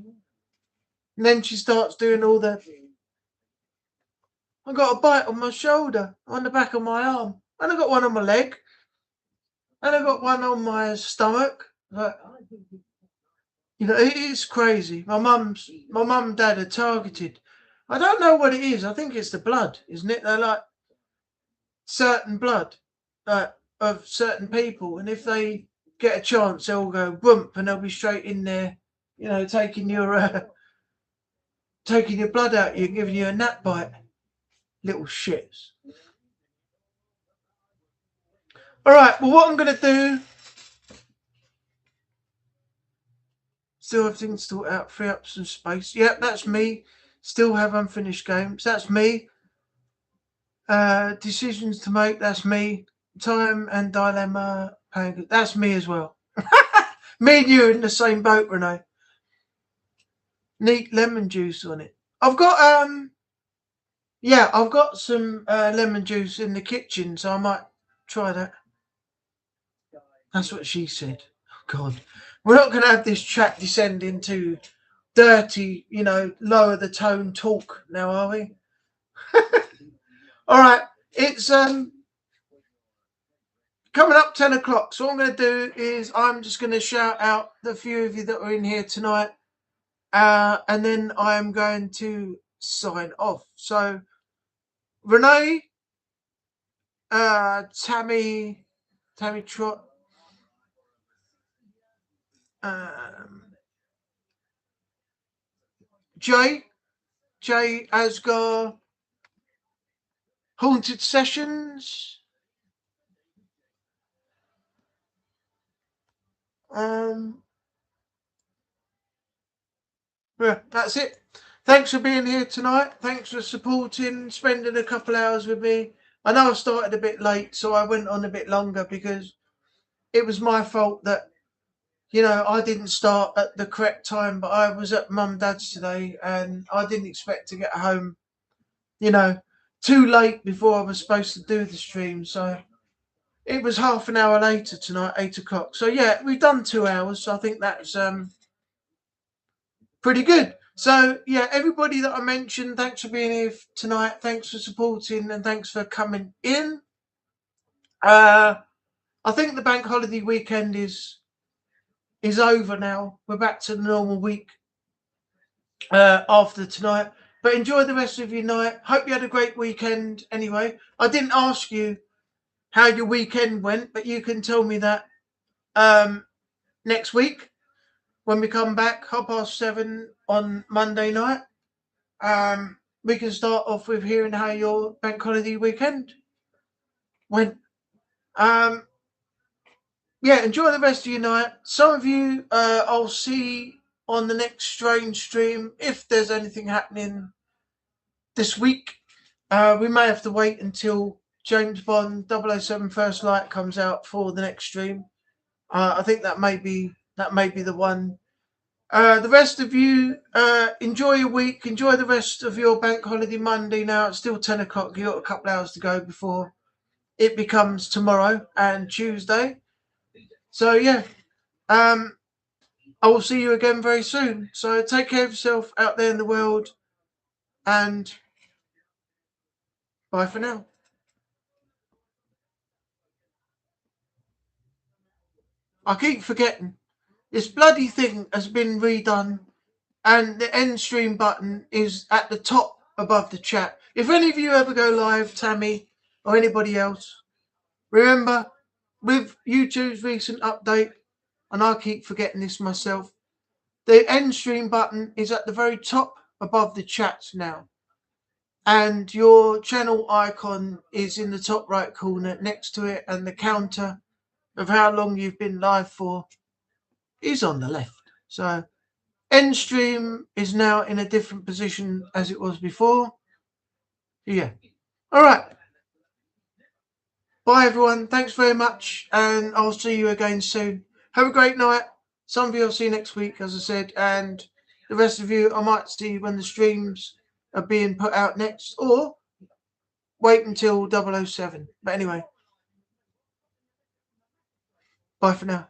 And then she starts doing all the... I got a bite on my shoulder, on the back of my arm. And I got one on my leg. And I got one on my stomach. Like, you know, it is crazy. My mum and dad are targeted. I don't know what it is. I think it's the blood, isn't it? They're like certain blood of certain people. And if they get a chance, they'll go whoomp and they'll be straight in there, you know, taking your blood out you, giving you a gnat bite. Little shits. All right, well, what I'm going to do... Still have things to sort out, free up some space. Yep, that's me. Still have unfinished games. That's me. Decisions to make. That's me. Time and dilemma. That's me as well. Me and you are in the same boat, Renee. Neat lemon juice on it. I've got I've got some lemon juice in the kitchen, so I might try that. That's what she said. Oh God. We're not going to have this chat descend into dirty, you know, lower the tone talk now, are we? All right. It's coming up 10 o'clock. So what I'm going to do is I'm just going to shout out the few of you that are in here tonight. And then I'm going to sign off. So Renee, Tammy Trot, Jay Asgar, Haunted Sessions, yeah, that's it. Thanks for being here tonight. Thanks for supporting, spending a couple hours with me. I know I started a bit late, so I went on a bit longer because it was my fault that, you know, I didn't start at the correct time, but I was at Mum and Dad's today and I didn't expect to get home, you know, too late before I was supposed to do the stream. So it was half an hour later tonight, 8 o'clock. So yeah, we've done 2 hours. So I think that's pretty good. So yeah, everybody that I mentioned, thanks for being here tonight. Thanks for supporting and thanks for coming in. I think the bank holiday weekend is over now. We're back to the normal week after tonight. But enjoy the rest of your night. Hope you had a great weekend anyway. I didn't ask you how your weekend went, but you can tell me that next week when we come back, 7:30 on Monday night. We can start off with hearing how your bank holiday weekend went. Yeah, enjoy the rest of your night. Some of you I'll see on the next Strange stream if there's anything happening this week. We may have to wait until James Bond 007 First Light comes out for the next stream. I think that may be the one. The rest of you, enjoy your week. Enjoy the rest of your bank holiday Monday. Now it's still 10 o'clock. You've got a couple hours to go before it becomes tomorrow and Tuesday. So yeah, I will see you again very soon. So take care of yourself out there in the world and bye for now. I keep forgetting. This bloody thing has been redone and the end stream button is at the top above the chat. If any of you ever go live, Tammy or anybody else, remember with YouTube's recent update, and I keep forgetting this myself, the end stream button is at the very top above the chat now. And your channel icon is in the top right corner next to it, and the counter of how long you've been live for is on the left. So end stream is now in a different position as it was before. Yeah. All right. Bye, everyone. Thanks very much, and I'll see you again soon. Have a great night. Some of you I'll see next week, as I said, and the rest of you I might see when the streams are being put out next, or wait until 007. But anyway, bye for now.